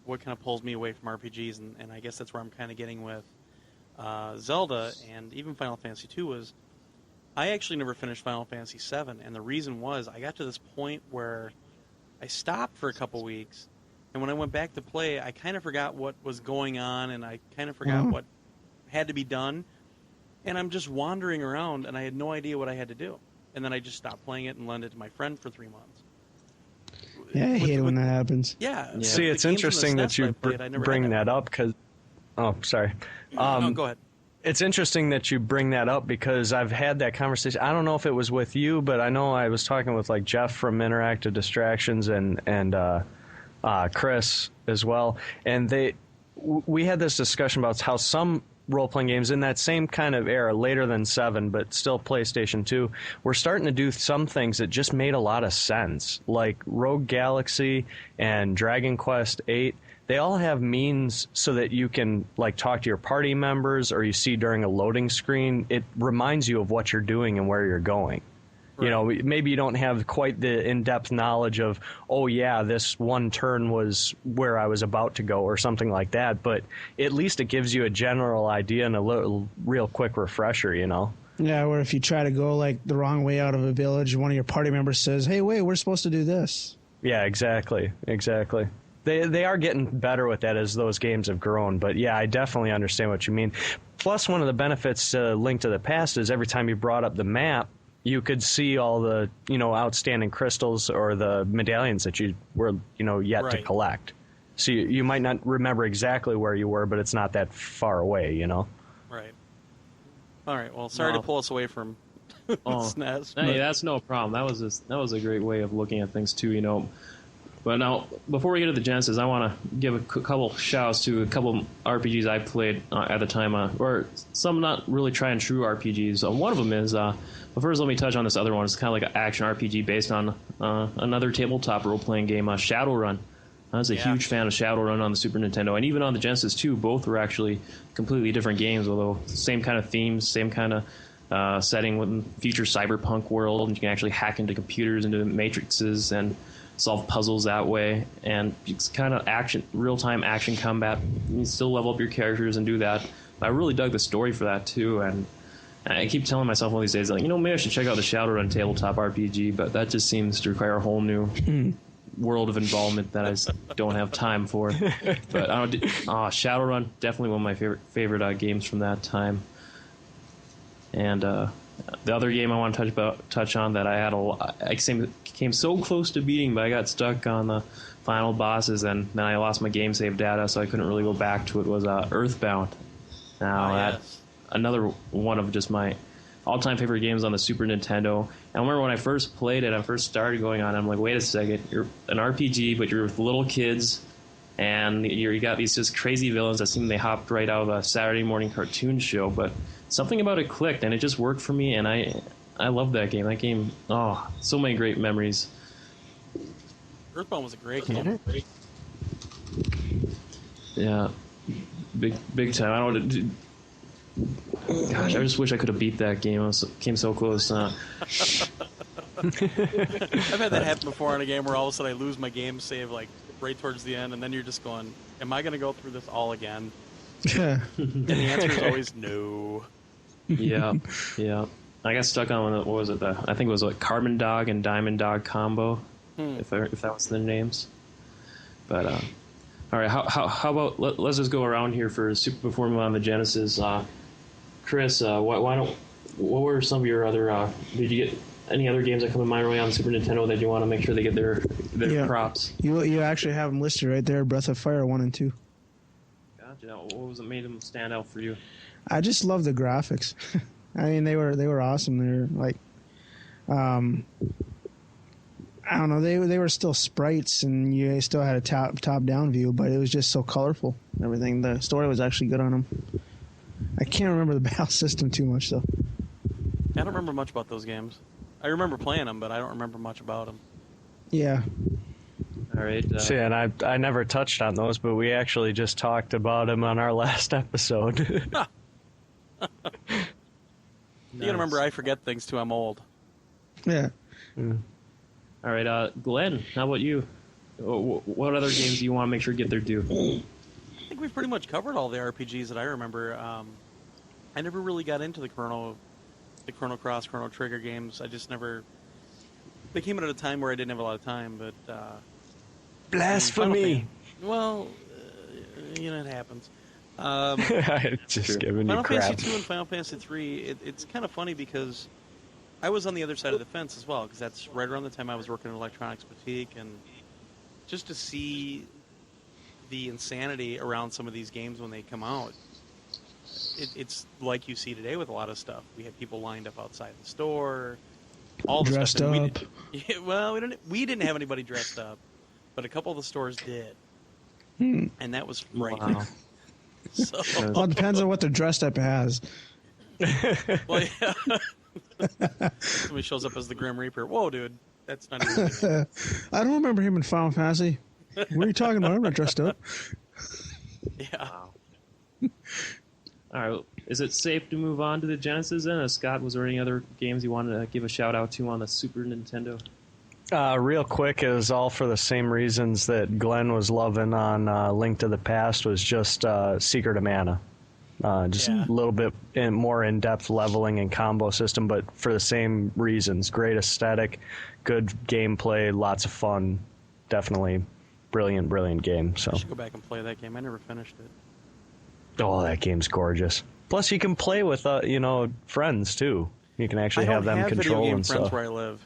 what kind of pulls me away from RPGs, and I guess that's where I'm kind of getting with Zelda and even Final Fantasy II was I actually never finished Final Fantasy VII, and the reason was I got to this point where I stopped for a couple weeks, and when I went back to play, I kind of forgot what was going on, and I kind of forgot what had to be done. And I'm just wandering around, and I had no idea what I had to do. And then I just stopped playing it and lent it to my friend for 3 months. Yeah, I hate when that happens. Yeah. See, it's interesting that you bring that up because... Oh, sorry. No, go ahead. It's interesting that you bring that up because I've had that conversation. I don't know if it was with you, but I know I was talking with like Jeff from Interactive Distractions and Chris as well. And we had this discussion about how some role-playing games in that same kind of era, later than 7, but still PlayStation 2, we're starting to do some things that just made a lot of sense, like Rogue Galaxy and Dragon Quest 8. They all have means so that you can like talk to your party members, or you see during a loading screen, it reminds you of what you're doing and where you're going. Right. Maybe you don't have quite the in-depth knowledge of, oh yeah, this one turn was where I was about to go or something like that, but at least it gives you a general idea and a real quick refresher, Yeah, or if you try to go like the wrong way out of a village, one of your party members says, "Hey, wait, we're supposed to do this." Yeah, exactly. They are getting better with that as those games have grown. But yeah, I definitely understand what you mean. Plus, one of the benefits to Link to the Past is every time you brought up the map, you could see all the outstanding crystals or the medallions that you were yet to collect. So you might not remember exactly where you were, but it's not that far away, Right. All right. Well, sorry to pull us away from SNES. Hey, that's no problem. That was a great way of looking at things too, But now, before we get to the Genesis, I want to give a couple shouts to a couple RPGs I played at the time, or some not really tried and true RPGs. One of them is, but first let me touch on this other one. It's kind of like an action RPG based on another tabletop role-playing game, Shadowrun. I was a huge fan of Shadowrun on the Super Nintendo, and even on the Genesis too. Both were actually completely different games, although same kind of themes, same kind of setting with future cyberpunk world, and you can actually hack into computers, into matrices, and solve puzzles that way. And it's kind of real-time action combat. You still level up your characters and do that. But I really dug the story for that too, and I keep telling myself one of these days, like, maybe I should check out the Shadowrun tabletop RPG, but that just seems to require a whole new world of involvement that I just don't have time for. But Shadowrun, definitely one of my favorite games from that time. And the other game I want to touch on that I came so close to beating, but I got stuck on the final bosses, and then I lost my game save data, so I couldn't really go back to it, was Earthbound. Now, that's another one of just my all-time favorite games on the Super Nintendo. I remember when I first played it, I first started going on, I'm like, wait a second, you're an RPG, but you're with little kids, and you got these just crazy villains that seem they hopped right out of a Saturday morning cartoon show, but something about it clicked, and it just worked for me, and I love that game. That game, so many great memories. Earthbound was a great game. Yeah, big time. I don't. Gosh, I just wish I could have beat that game. Came so close. I've had that happen before in a game where all of a sudden I lose my game save like right towards the end, and then you're just going, "Am I going to go through this all again?" And the answer is always no. Yeah. I got stuck on what was it? I think it was like Carbon Dog and Diamond Dog combo, if that was the names. But all right, how about let's just go around here for Super before we move on to Genesis. Chris, what were some of your other? Did you get any other games that come to mind right on the Super Nintendo that you want to make sure they get their props? You actually have them listed right there: Breath of Fire 1 and 2. Gotcha. What was it made them stand out for you? I just love the graphics. I mean, they were awesome. They're like, I don't know. They were still sprites, and you still had a top down view, but it was just so colorful. Everything. The story was actually good on them. I can't remember the battle system too much though. I don't remember much about those games. I remember playing them, but I don't remember much about them. Yeah. All right. See, and I never touched on those, but we actually just talked about them on our last episode. You gotta remember, I forget things too. I'm old. Yeah. All right, Glenn, how about you? What other games do you want to make sure get their due? I think we've pretty much covered all the RPGs that I remember. I never really got into the Chrono Cross, Chrono Trigger games. I just never. They came out at a time where I didn't have a lot of time, but. Blasphemy! Well, it happens. Just giving Final you crap. Fantasy 2 and Final Fantasy 3, it's kind of funny because I was on the other side of the fence as well, because that's right around the time I was working in Electronics Boutique, and just to see the insanity around some of these games when they come out, it's like you see today with a lot of stuff. We had people lined up outside the store, all the dressed stuff. up. We didn't have anybody dressed up, but a couple of the stores did, and that was frightening. Wow. So, Well, it depends on what they're dressed up as. well, yeah. Somebody shows up as the Grim Reaper. Whoa, dude, that's not even. I don't remember him in Final Fantasy. What are you talking about? I'm not dressed up. Yeah. All right, is it safe to move on to the Genesis then? Scott, was there any other games you wanted to give a shout out to on the Super Nintendo? Real quick, it was all for the same reasons that Glenn was loving on Link to the Past, was just Secret of Mana. Just a little bit more in-depth leveling and combo system, but for the same reasons. Great aesthetic, good gameplay, lots of fun. Definitely brilliant, brilliant game. So, I should go back and play that game. I never finished it. oh, that game's gorgeous. Plus, you can play with friends too. You can actually have them control video game and friends stuff. where I live.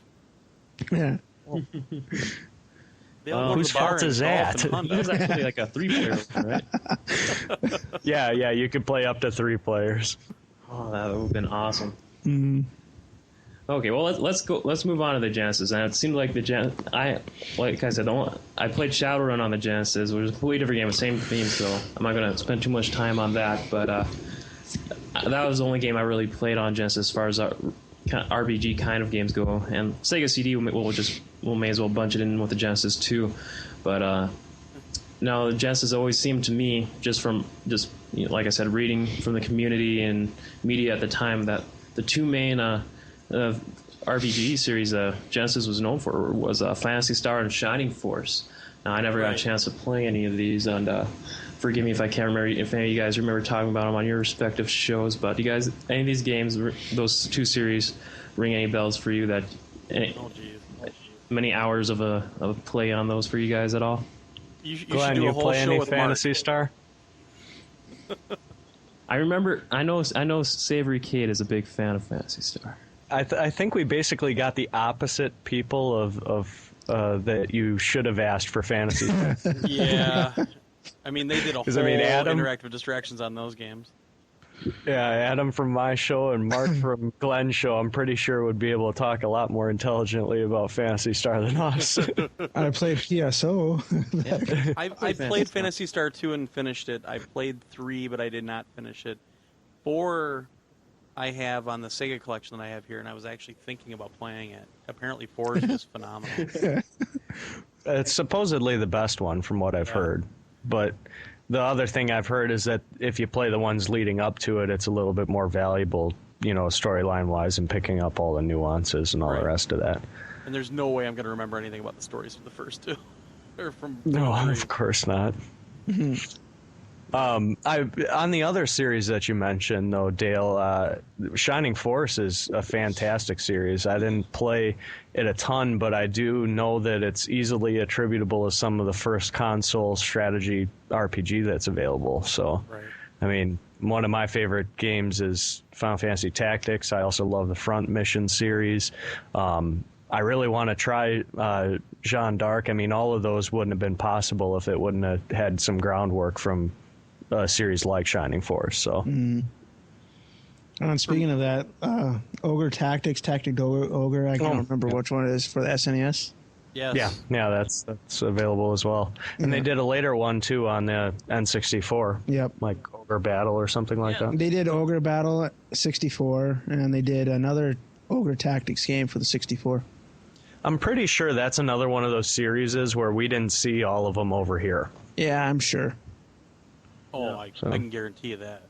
Yeah. They all go to whose the bar fault and is golf that? and hunt. It was actually like a 3-player one, right? Yeah, you could play up to 3 players. Oh, that would have been awesome. Mm. Okay, well let's go. Let's move on to the Genesis. And it seemed like like I said, I played Shadowrun on the Genesis, which is a completely different game, the same theme. So I'm not going to spend too much time on that. But that was the only game I really played on Genesis as far as RPG kind of games go. And Sega CD we'll may as well bunch it in with the Genesis too. But no, the Genesis always seemed to me, like I said, reading from the community and media at the time, that the two main RPG series Genesis was known for was Phantasy Star and Shining Force. Now, I never got a chance to play any of these, and forgive me if I can't remember if any of you guys remember talking about them on your respective shows. But you guys, any of these games, those two series, ring any bells for you? Many hours of play on those for you guys at all? You should Glenn, do a you whole play show any with Phantasy Mark. Star? I know Savory Kate is a big fan of Phantasy Star. I think we basically got the opposite people of that you should have asked for Fantasy Star. Yeah. I mean, they did a whole Adam- interactive distractions on those games. Yeah, Adam from my show and Mark from Glenn's show, I'm pretty sure would be able to talk a lot more intelligently about Phantasy Star than us. I played PSO. I played Phantasy Star 2 and finished it. I played 3, but I did not finish it. 4 I have on the Sega collection that I have here, and I was actually thinking about playing it. Apparently 4 is just phenomenal. It's supposedly the best one from what I've heard. But the other thing I've heard is that if you play the ones leading up to it, it's a little bit more valuable, storyline-wise, and picking up all the nuances and all the rest of that. And there's no way I'm going to remember anything about the stories from the first 2. Or from No, 3. of course not. On the other series that you mentioned, though, Dale, Shining Force is a fantastic series. I didn't play it a ton, but I do know that it's easily attributable as some of the first console strategy RPG that's available. So, I mean, one of my favorite games is Final Fantasy Tactics. I also love the Front Mission series. I really want to try Jeanne d'Arc. I mean, all of those wouldn't have been possible if it wouldn't have had some groundwork from a series like Shining Force. So, And speaking of that, Ogre Tactics, Tactic Ogre, I can't remember which one it is for the SNES. Yes. Yeah, that's available as well. And they did a later one too on the N64. Yep. Like Ogre Battle or something like that. They did Ogre Battle at 64, and they did another Ogre Tactics game for the 64. I'm pretty sure that's another one of those series where we didn't see all of them over here. Yeah, I'm sure. Oh, I can guarantee you that.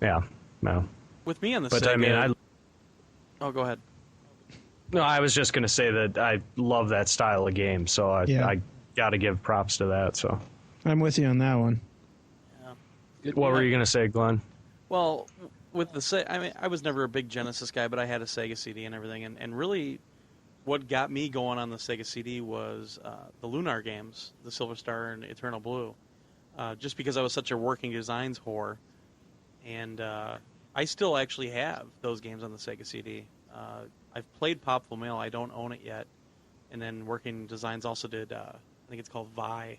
Yeah, no. With me on the But Sega... I mean, Oh, go ahead. No, I was just going to say that I love that style of game, so I got to give props to that. So I'm with you on that one. Yeah. What were you going to say, Glenn? Well, with the I mean, I was never a big Genesis guy, but I had a Sega CD and everything, and really, what got me going on the Sega CD was the Lunar games, the Silver Star and Eternal Blue, just because I was such a working designs whore, and I still actually have those games on the Sega CD. I've played Popful Mail. I don't own it yet, and then Working Designs also did. I think it's called Vi.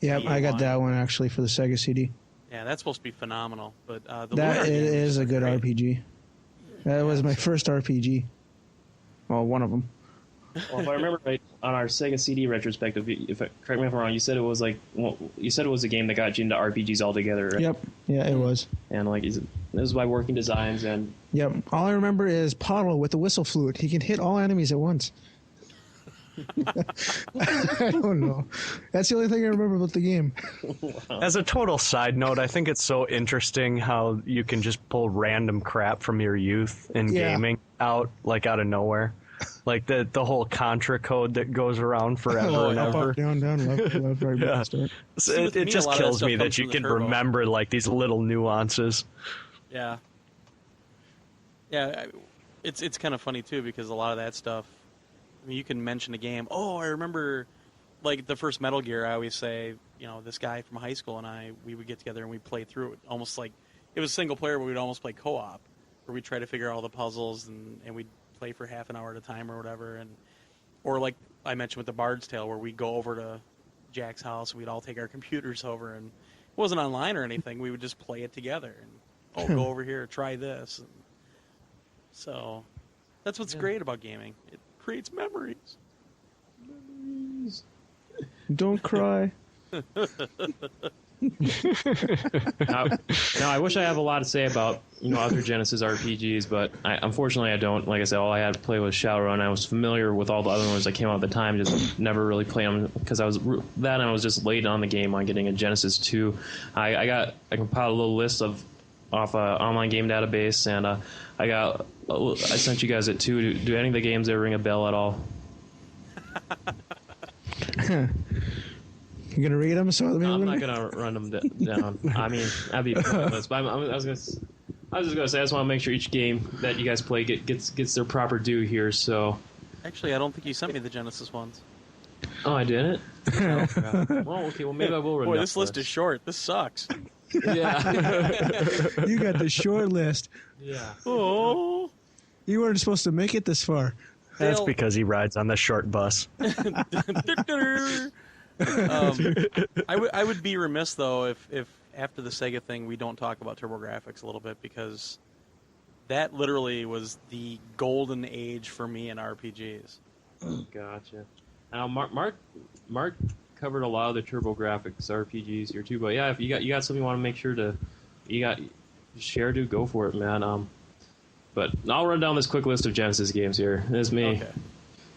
Yep, I got that one actually for the Sega CD. Yeah, that's supposed to be phenomenal. But the that Lunar games is a good great. RPG. That was my first RPG. Well, one of them. Well, if I remember right, on our Sega CD retrospective, correct me if I'm wrong, you said it was a game that got you into RPGs altogether, right? Yep. Yeah, it was. And this is by Working Designs, and Yep. All I remember is Pottle with the whistle flute. He can hit all enemies at once. I don't know. That's the only thing I remember about the game. As a total side note, I think it's so interesting how you can just pull random crap from your youth in gaming out of nowhere. Like the whole Contra code that goes around forever and Up, ever. up, down, down, left, right, Yeah. start. See, with It me, just a lot of that kills stuff me comes that you from the can Turbo. remember like these little nuances. Yeah. Yeah, it's kind of funny too because a lot of that stuff. I mean, you can mention a game. Oh, I remember like the first Metal Gear, I always say, this guy from high school and we would get together and we'd play through it, almost like it was single player, but we'd almost play co-op, where we'd try to figure out all the puzzles and we'd play for half an hour at a time or whatever, or like I mentioned with the Bard's Tale, where we'd go over to Jack's house, and we'd all take our computers over, and it wasn't online or anything. We would just play it together, and go over here, try this. And so that's what's great about gaming. It creates memories. Don't cry. Now, I wish I have a lot to say about other Genesis RPGs, but unfortunately I don't. Like I said, all I had to play was Shadowrun. I was familiar with all the other ones that came out at the time, just never really played them because I was just late on the game on getting a Genesis 2. I compiled a little list off an online game database, and I sent you guys it too. Do any of the games ever ring a bell at all? You gonna read them? No, I'm not gonna run them down. I mean, that'd be pointless. But I was just gonna say, I just want to make sure each game that you guys play gets their proper due here. So, actually, I don't think you sent me the Genesis ones. Oh, I didn't. Oh, well, okay. Well, maybe I will run. Boy, this list is short. This sucks. Yeah. You got the short list. Yeah. Oh. You weren't supposed to make it this far. That's because he rides on the short bus. I would be remiss though if after the Sega thing we don't talk about TurboGrafx a little bit, because that literally was the golden age for me in RPGs. Gotcha. Now Mark covered a lot of the TurboGrafx RPGs here too, but yeah, if you got something you want to make sure to share, do go for it, man. But I'll run down this quick list of Genesis games here. This is me. Okay.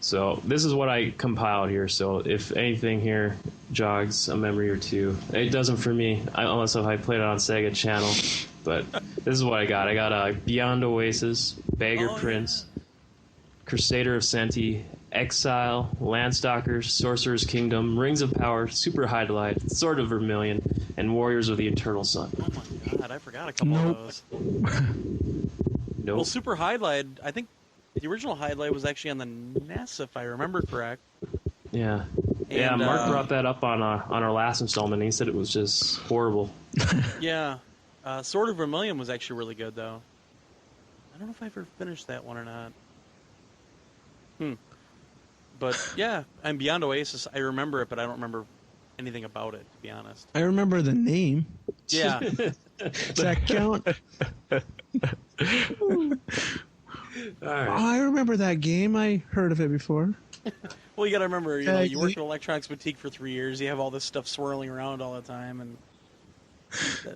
So this is what I compiled here. So if anything here jogs a memory or two, it doesn't for me, unless if I played it on Sega Channel. But this is what I got. I got Beyond Oasis, Beggar Prince, Crusader of Senti, Exile, Landstalkers, Sorcerer's Kingdom, Rings of Power, Super Highlight, Sword of Vermilion, and Warriors of the Eternal Sun. Oh my god, I forgot a couple of those. Nope. Well, Super Highlight, I think the original Highlight was actually on the NES, if I remember correct. Yeah. Yeah, Mark brought that up on our last installment. He said it was just horrible. Yeah. Sword of Vermilion was actually really good, though. I don't know if I ever finished that one or not. But, yeah, and Beyond Oasis, I remember it, but I don't remember anything about it, to be honest. I remember the name. Yeah. Does that count? All right. Oh, I remember that game. I heard of it before. Well, you got to remember, you work at an electronics boutique for 3 years. You have all this stuff swirling around all the time, and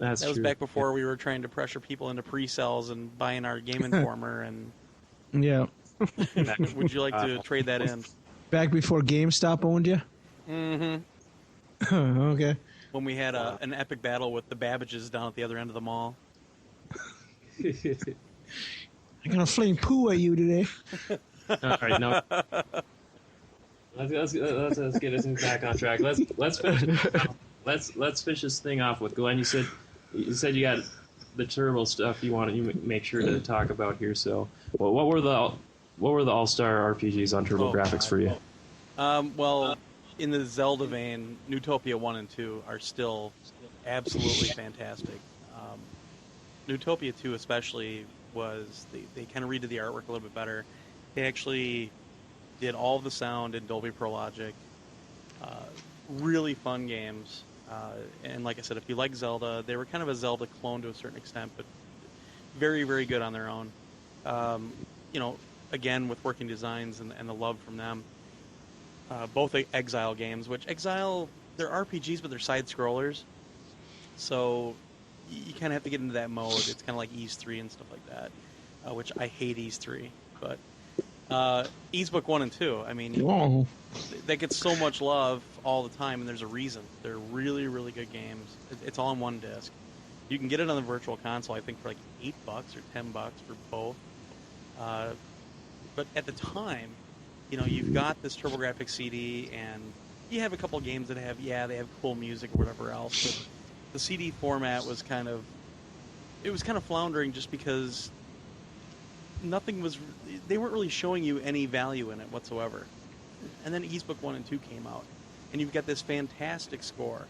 that was back before we were trying to pressure people into pre-sales and buying our Game Informer. And yeah. Would you like to trade that in? Back before GameStop owned you? Mm-hmm. Okay. When we had an epic battle with the Babbages down at the other end of the mall. I'm gonna fling poo at you today. All right, no. Let's get this back on track. Let's finish this thing off with Glenn. You said you got the turbo stuff you make sure to talk about here. So, well, what were the all-star RPGs on TurboGrafx for you? Well, in the Zelda vein, Newtopia 1 and 2 are still absolutely fantastic. Newtopia 2 especially they kind of redid the artwork a little bit better. They actually did all of the sound in Dolby Pro Logic. Really fun games. And like I said, if you like Zelda, they were kind of a Zelda clone to a certain extent, but very, very good on their own. Again, with working designs and the love from them. Both Exile games, which Exile, they're RPGs, but they're side-scrollers. So you kind of have to get into that mode. It's kind of like Ys 3 and stuff like that, which I hate Ys 3. But Ys Book 1 and 2, I mean, they get so much love all the time, and there's a reason. They're really, really good games. It's all on one disc. You can get it on the Virtual Console, I think, for like $8 or $10 for both. But at the time, you've got this TurboGrafx CD, and you have a couple games that they have cool music or whatever else, but the CD format was kind of floundering just because they weren't really showing you any value in it whatsoever. And then Ys Book 1 and 2 came out, and you've got this fantastic score,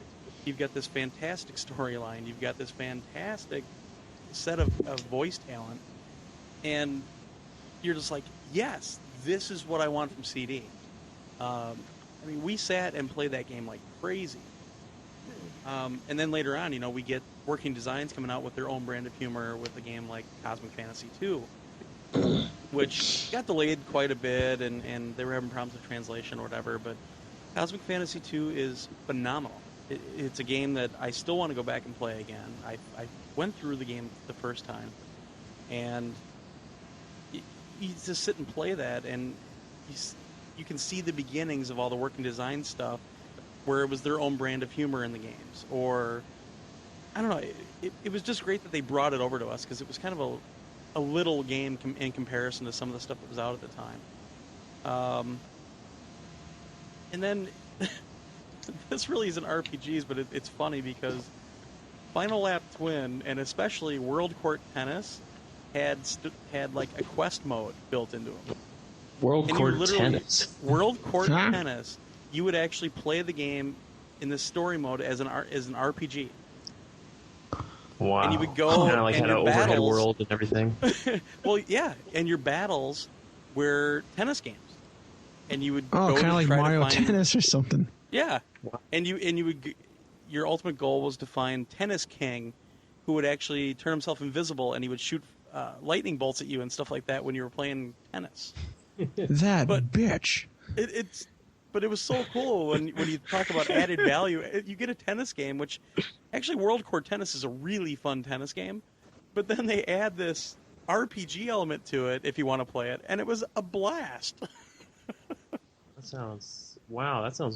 you've got this fantastic storyline, you've got this fantastic set of voice talent, and you're just like, yes, this is what I want from CD. I mean, we sat and played that game like crazy. And then later on, we get Working Designs coming out with their own brand of humor with a game like Cosmic Fantasy 2, which got delayed quite a bit, and they were having problems with translation or whatever, but Cosmic Fantasy 2 is phenomenal. It's a game that I still want to go back and play again. I went through the game the first time, and you just sit and play that, and you can see the beginnings of all the Working Design stuff, where it was their own brand of humor in the games. Or, I don't know, it was just great that they brought it over to us, because it was kind of a little game in comparison to some of the stuff that was out at the time. And then, this really isn't RPGs, but it's funny because Final Lap Twin, and especially World Court Tennis, had like a quest mode built into them. World Court Tennis. World Court Tennis. You would actually play the game in the story mode as an RPG. Wow. And you would go kind of like and had an overhead battles, world and everything. Well, yeah, and your battles were tennis games, and you would go kind of like try Mario to find, Tennis or something. Yeah, and you would. Your ultimate goal was to find Tennis King, who would actually turn himself invisible, and he would shoot lightning bolts at you and stuff like that when you were playing tennis. Bitch. But it was so cool when you talk about added value. You get a tennis game, which actually World Court Tennis is a really fun tennis game, but then they add this RPG element to it if you want to play it, and it was a blast. That sounds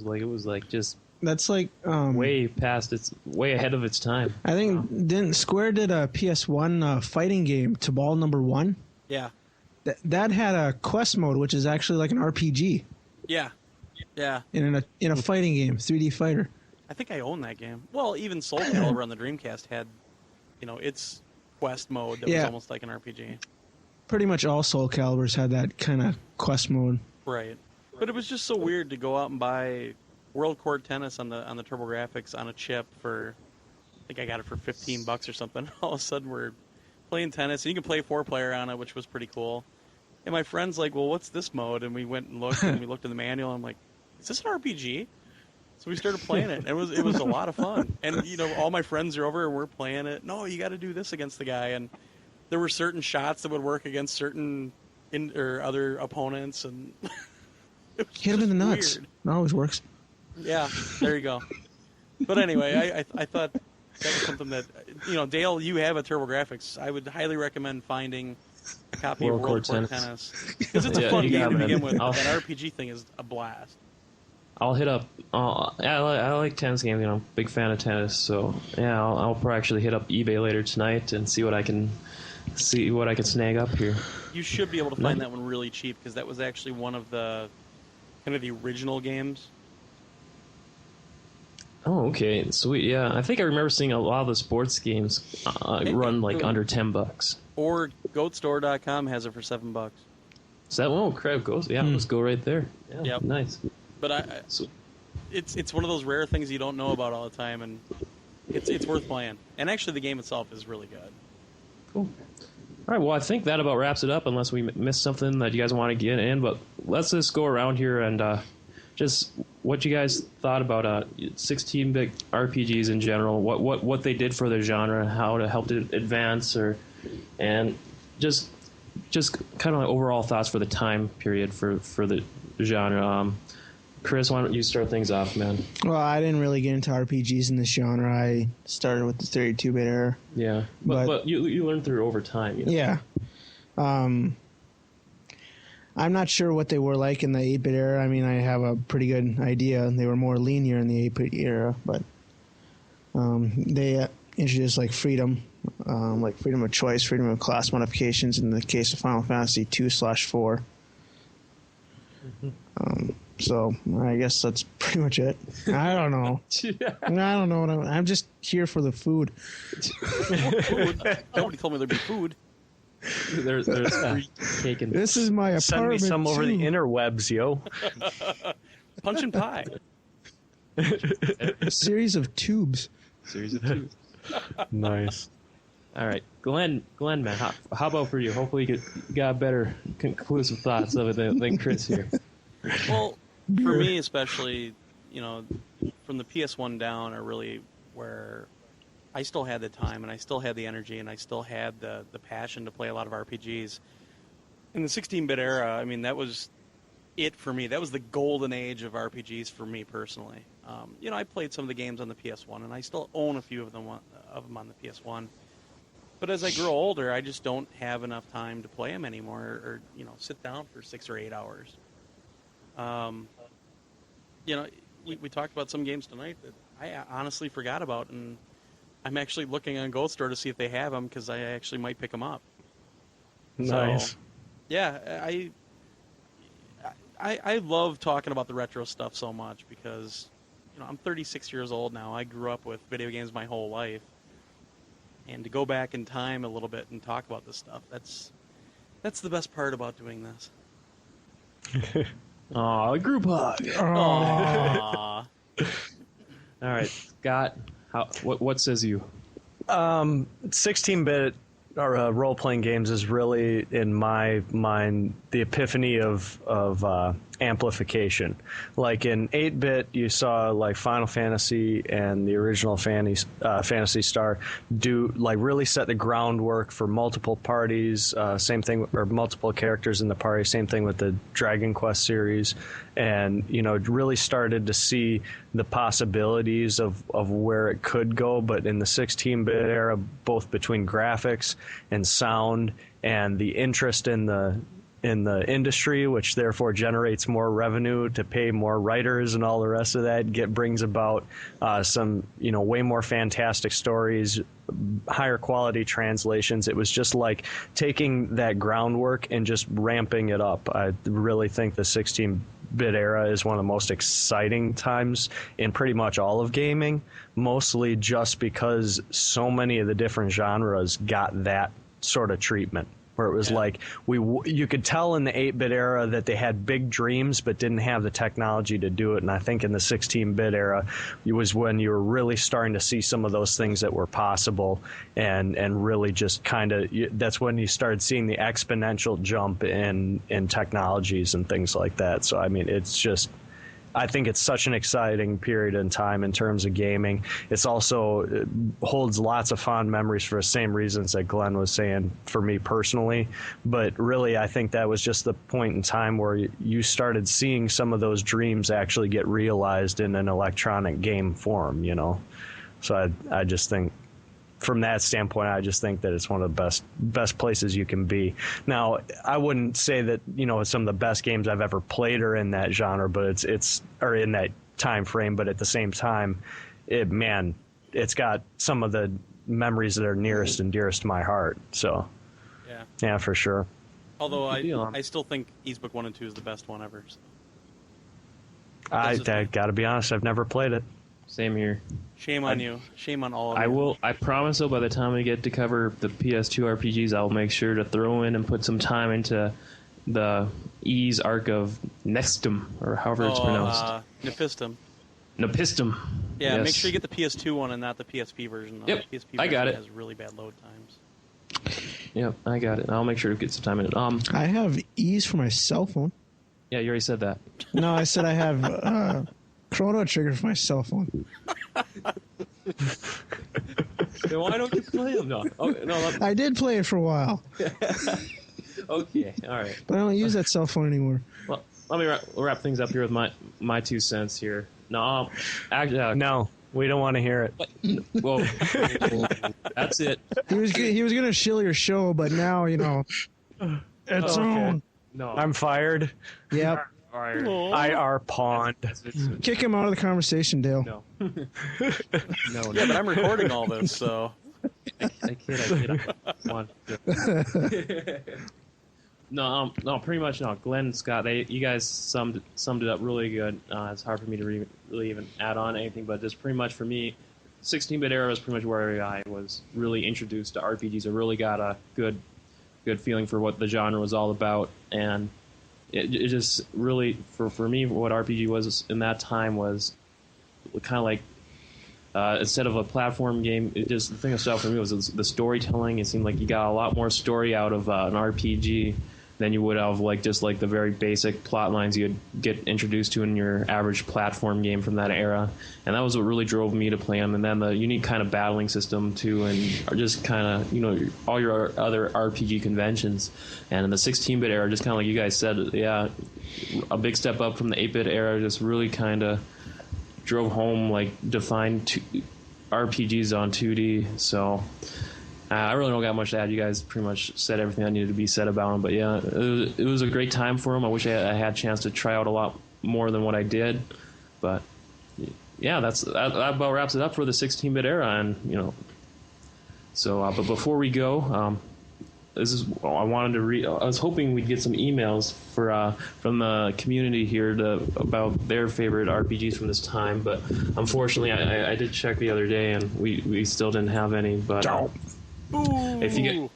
like it was like just That's like way ahead of its time. I think Square did a PS1 fighting game to Ball Number 1. Yeah. That had a quest mode, which is actually like an RPG. Yeah. Yeah. In a fighting game, 3D fighter. I think I own that game. Well, even Soul Calibur on the Dreamcast had, its quest mode that was almost like an RPG. Pretty much all Soul Caliburs had that kind of quest mode. Right. But it was just so weird to go out and buy World Court Tennis on the TurboGrafx on a chip for, I think I got it for $15 or something. All of a sudden we're playing tennis, and you can play 4-player on it, which was pretty cool. And my friend's like, well, what's this mode? And we went and looked, and we looked in the manual, and I'm like, is this an RPG? So we started playing it. It was a lot of fun. And, all my friends are over, and we're playing it. No, you got to do this against the guy. And there were certain shots that would work against certain or other opponents, and it was Hit him in the nuts. weird. It always works. Yeah, there you go. But anyway, I thought that was something that, Dale, you have a TurboGrafx. I would highly recommend finding a copy of World Court Tennis. Because it's a fun game to begin with. That RPG thing is a blast. I'll hit up. I like tennis games. Big fan of tennis. So yeah, I'll probably actually hit up eBay later tonight and see what I can snag up here. You should be able to find that one really cheap, because that was actually one of the kind of the original games. Oh, okay, sweet. Yeah, I think I remember seeing a lot of the sports games run like under $10. Or GoatStore.com has it for $7. Is that one? Oh, crap, goes. Yeah, let's go right there. Yeah, yep. Nice. But it's one of those rare things you don't know about all the time, and it's worth playing. And actually, the game itself is really good. Cool. All right, well, I think that about wraps it up, unless we missed something that you guys want to get in. But let's just go around here and just what you guys thought about 16-bit RPGs in general, what they did for the genre, how to help it advance, and just kind of like overall thoughts for the time period for the genre. Chris, why don't you start things off, man? Well, I didn't really get into RPGs in this genre. I started with the 32-bit era. Yeah, but you learned through over time. Yeah. I'm not sure what they were like in the 8-bit era. I mean, I have a pretty good idea. They were more linear in the 8-bit era, but they introduced like freedom of choice, freedom of class modifications in the case of Final Fantasy 2/4. So I guess that's pretty much it. I don't know. I don't know I'm just here for the food. Food? Nobody told me there'd be food. There's free cake and this is my apartment. Send me some over the interwebs, yo. Punch and pie. A series of tubes. Series of two. Nice. All right, Glenn, man, how about for you? Hopefully you got better conclusive thoughts of it than Chris here. Well, for me especially, from the PS1 down are really where I still had the time and I still had the energy and I still had the passion to play a lot of RPGs. In the 16-bit era, I mean, that was it for me. That was the golden age of RPGs for me personally. I played some of the games on the PS1 and I still own a few of them on the PS1. But as I grow older, I just don't have enough time to play them anymore, or sit down for 6 or 8 hours. We talked about some games tonight that I honestly forgot about, and I'm actually looking on Gold Store to see if they have them because I actually might pick them up. Nice. So, yeah, I love talking about the retro stuff so much because I'm 36 years old now. I grew up with video games my whole life. And to go back in time a little bit and talk about this stuff, that's the best part about doing this. Aw, group hug. Aww. All right, Scott, what says you? 16-bit role-playing games is really, in my mind, the epiphany of amplification. Like in 8-bit, you saw like Final Fantasy and the original Phantasy Star do like really set the groundwork for multiple parties. Same thing, or multiple characters in the party. Same thing with the Dragon Quest series, and really started to see the possibilities of where it could go. But in the 16-bit era, both between graphics and sound and the interest in the industry, which therefore generates more revenue to pay more writers and all the rest of that, brings about some way more fantastic stories, higher quality translations. It was just like taking that groundwork and just ramping it up. I really think the 16-bit era is one of the most exciting times in pretty much all of gaming, mostly just because so many of the different genres got that sort of treatment, where it was like you could tell in the 8-bit era that they had big dreams but didn't have the technology to do it. And I think in the 16-bit era, it was when you were really starting to see some of those things that were possible, and really just kind of, that's when you started seeing the exponential jump in technologies and things like that. So I mean, I think it's such an exciting period in time in terms of gaming. It holds lots of fond memories for the same reasons that Glenn was saying for me personally. But really, I think that was just the point in time where you started seeing some of those dreams actually get realized in an electronic game form, So I just think, from that standpoint, I just think that it's one of the best places you can be. Now, I wouldn't say that some of the best games I've ever played are in that genre, but it's in that time frame. But at the same time, it's got some of the memories that are nearest and dearest to my heart. So, yeah, for sure. Although I still think Eastbook 1 and 2 is the best one ever. So. I got to be honest, I've never played it. Same here. Shame on you. Shame on all of you. I promise, though, by the time we get to cover the PS2 RPGs, I'll make sure to throw in and put some time into the Ys Arc of Nextum, or however it's pronounced. Nepistum. Nepistum. Yeah, yes. Make sure you get the PS2 one and not the PSP version. Yep, the PSP version I got it. has really bad load times. Yep, I got it. I'll make sure to get some time in it. I have Ys for my cell phone. Yeah, you already said that. No, I said I have Chrono Trigger for my cell phone. Then why don't you play them? No. I did play it for a while. Okay, all right. But I don't use that cell phone anymore. Well, let me wrap things up here with my 2 cents here. No, actually, no, we don't want to hear it. Well, that's it. He was gonna shill your show, but now it's on. No, I'm fired. Yep. IR pawned. Kick him out of the conversation, Dale. No. No. Yeah, but I'm recording all this, so. I kid. One. No, pretty much no. Glenn and Scott, you guys summed it up really good. It's hard for me to really even add on anything, but just pretty much for me, 16-bit era was pretty much where I was really introduced to RPGs. I really got a good feeling for what the genre was all about, and it just really, for me, what RPG was in that time was kind of like instead of a platform game, the thing that stood out for me was the storytelling. It seemed like you got a lot more story out of an RPG than you would have just the very basic plot lines you'd get introduced to in your average platform game from that era. And that was what really drove me to play them. And then the unique kind of battling system too, and just kind of all your other RPG conventions. And in the 16-bit era, just kind of like you guys said, yeah, a big step up from the 8-bit era. Just really kind of drove home defined RPGs on 2D. So I really don't got much to add. You guys pretty much said everything I needed to be said about them. But yeah, it was a great time for them. I wish I had a chance to try out a lot more than what I did. But yeah, that about wraps it up for the 16-bit era. And so but before we go, I wanted to read. I was hoping we'd get some emails from the community here about their favorite RPGs from this time. But unfortunately, I did check the other day, and we still didn't have any. But if you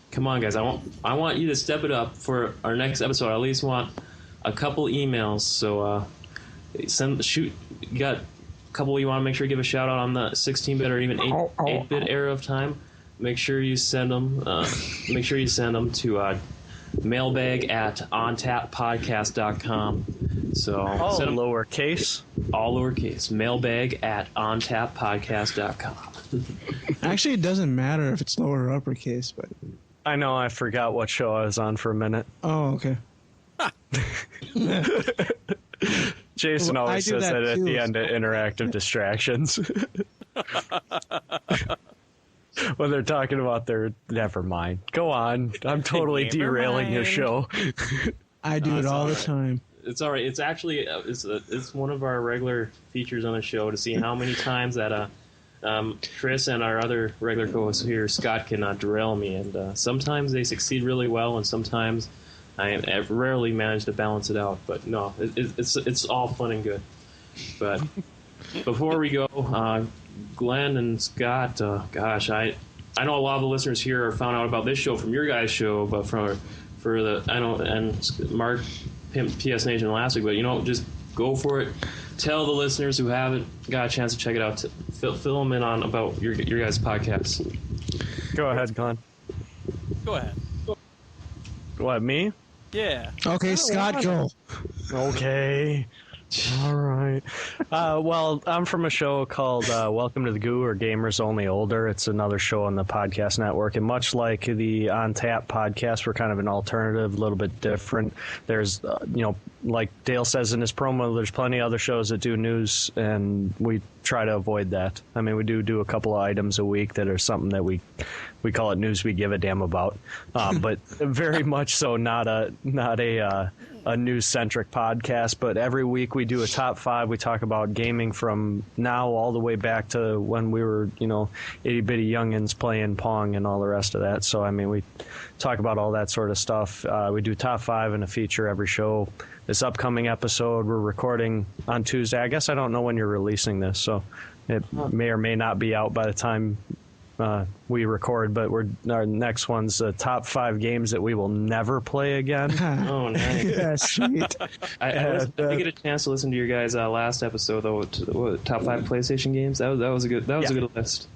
come on, guys, I want you to step it up for our next episode. I at least want a couple emails. So you got a couple you want to make sure you give a shout out on the 16-bit or even 8-bit era of time. Make sure you send them. Make sure you send them to mailbag@ontappodcast.com. So all lowercase. All lowercase. Mailbag@ontappodcast.com. Actually, it doesn't matter if it's lower or uppercase, but I know I forgot what show I was on for a minute. oh, okay. Jason Well, always I do says that that at too, the end of so- interactive distractions. When they're talking about their... Never mind. Go on. I'm totally Never derailing your mind. show. I do it all the time. It's all right. It's actually it's one of our regular features on the show to see how many times that Chris and our other regular co-host here, Scott, can derail me. And sometimes they succeed really well, and sometimes I rarely manage to balance it out. But no, it's all fun and good. But before we go, Glenn and Scott, gosh, I know a lot of the listeners here found out about this show from your guys' show, but and Mark pimped PSnation last week, but just go for it. Tell the listeners who haven't got a chance to check it out, fill them in on about your guys' podcast. Go ahead, Glenn. Go ahead. What, me? Yeah. Okay, Scott, go. Okay. All right. Well, I'm from a show called Welcome to the Goo, or Gamers Only Older. It's another show on the podcast network. And much like the On Tap podcast, we're kind of an alternative, a little bit different. There's, like Dale says in his promo, there's plenty of other shows that do news, and we try to avoid that. I mean, we do a couple of items a week that are something that we call it news we give a damn about. But very much so not a news-centric podcast, but every week we do a top 5. We talk about gaming from now all the way back to when we were, itty-bitty youngins playing Pong and all the rest of that. So, I mean, we talk about all that sort of stuff. We do top 5 and a feature every show. This upcoming episode, we're recording on Tuesday. I guess I don't know when you're releasing this, so it may or may not be out by the time we record, but our next one's the top 5 games that we will never play again. Oh, nice. Yeah, sweet. I didn't get a chance to listen to your guys' last episode though. Top 5 PlayStation games. That was a good a good list.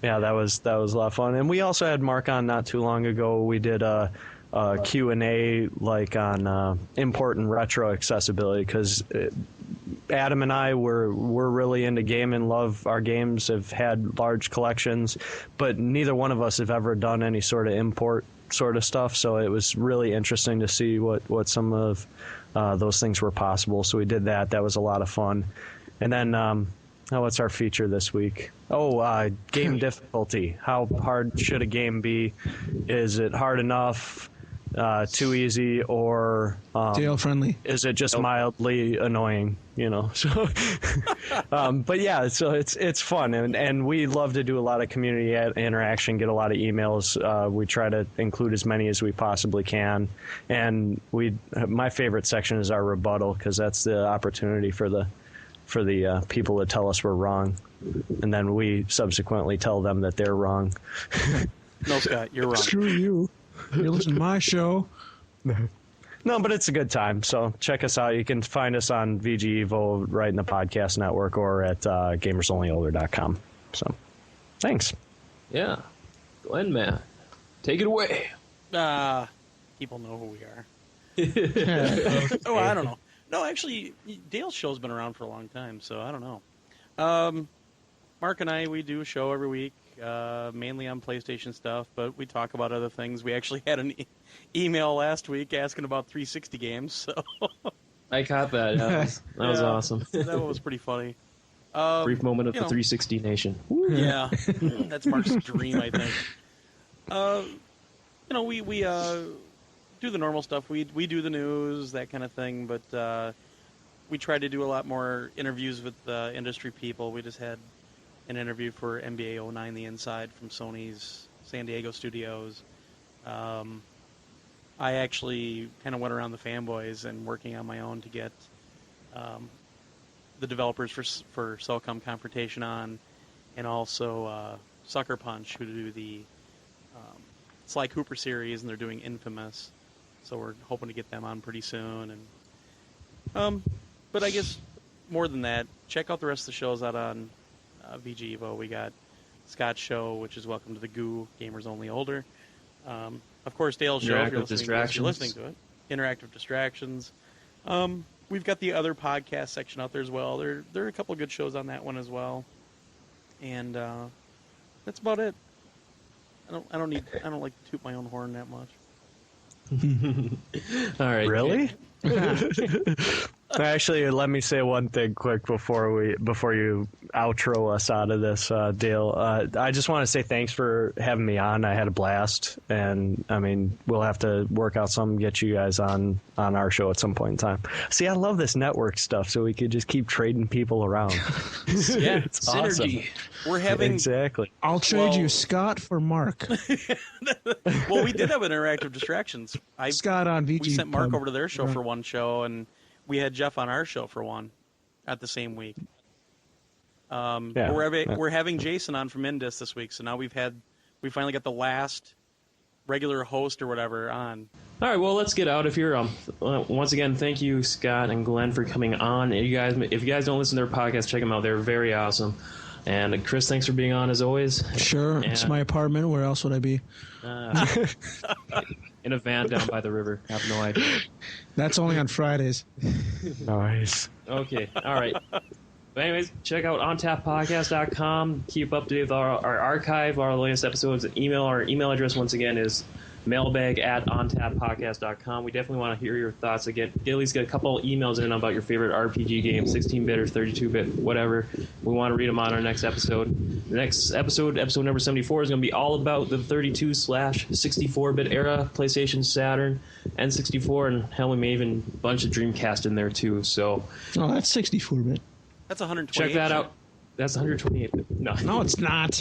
Yeah, that was a lot of fun. And we also had Mark on not too long ago. We did a Q&A on import and retro accessibility, because Adam and I were really into gaming, love our games, have had large collections, but neither one of us have ever done any sort of import sort of stuff. So it was really interesting to see what some of those things were possible. So we did that. That was a lot of fun. And then what's our feature this week? Game difficulty. How hard should a game be? Is it hard enough? Too easy, or Dale friendly? Is it just mildly annoying? So but yeah, so it's fun, and we love to do a lot of community interaction, get a lot of emails. We try to include as many as we possibly can, and my favorite section is our rebuttal, because that's the opportunity for the people that tell us we're wrong, and then we subsequently tell them that they're wrong. No, Scott, you're wrong. Screw you. You listen to my show. No, but it's a good time. So check us out. You can find us on VG Evo right in the podcast network or at gamersonlyolder.com. So thanks. Yeah. Glenn, man, take it away. People know who we are. Oh, I don't know. No, actually, Dale's show's been around for a long time, so I don't know. Mark and I, we do a show every week, mainly on PlayStation stuff, but we talk about other things. We actually had an email last week asking about 360 games, so... I caught that. That was awesome. That one was pretty funny. Brief moment of the 360 nation. Woo. Yeah, that's Mark's dream, I think. We do the normal stuff. We do the news, that kind of thing, but we try to do a lot more interviews with industry people. We just had an interview for NBA 09 The Inside from Sony's San Diego studios. I actually kind of went around the fanboys and working on my own to get the developers for Cellcom Confrontation on, and also Sucker Punch, who do the Sly Cooper series, and they're doing Infamous. So we're hoping to get them on pretty soon. And but I guess more than that, check out the rest of the shows out on VG Evo. We got Scott's show, which is Welcome to the Goo, Gamers Only Older. Of course, Dale's show, if you're listening to it. Interactive Distractions. We've got the other podcast section out there as well. There are a couple of good shows on that one as well. And that's about it. I don't like to toot my own horn that much. All right. Really? Actually, let me say one thing quick before you outro us out of this, Dale. I just want to say thanks for having me on. I had a blast, and I mean, we'll have to work out something, get you guys on our show at some point in time. See, I love this network stuff, so we could just keep trading people around. Yeah, it's synergy. Awesome. We're having exactly. I'll trade you Scott for Mark. Well, we did have Interactive Distractions. Scott on VG. We sent Mark over to their show for one show, and we had Jeff on our show for one at the same week. We're having Jason on from Indus this week, so now we finally got the last regular host or whatever on. All right, well, let's get out of here. Once again, thank you, Scott and Glenn, for coming on. If you guys don't listen to their podcast, check them out. They're very awesome. And Chris, thanks for being on as always. Sure, it's my apartment. Where else would I be? In a van down by the river. I have no idea. That's only on Fridays. Nice. Okay, all right. But anyways, check out ontappodcast.com. Keep up to date with our archive, our latest episodes. Our email address, once again, is mailbag@ontappodcast.com. We definitely want to hear your thoughts. Again, at least get a couple emails in about your favorite RPG game, 16-bit or 32-bit, whatever. We want to read them on our next episode. The next episode number 74, is going to be all about the 32/64-bit era, PlayStation, Saturn, N64, and hell, we may even a bunch of Dreamcast in there too. So, that's 64-bit. That's 128. Check that out. That's 128. No, it's not.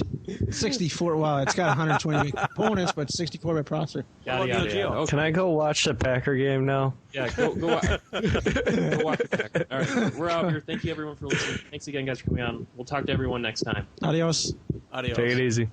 64. Well, it's got 128 components, but 64-bit processor. Okay. Can I go watch the Packer game now? Yeah, go watch the Packer. All right, we're out here. Thank you, everyone, for listening. Thanks again, guys, for coming on. We'll talk to everyone next time. Adios. Adios. Take it easy.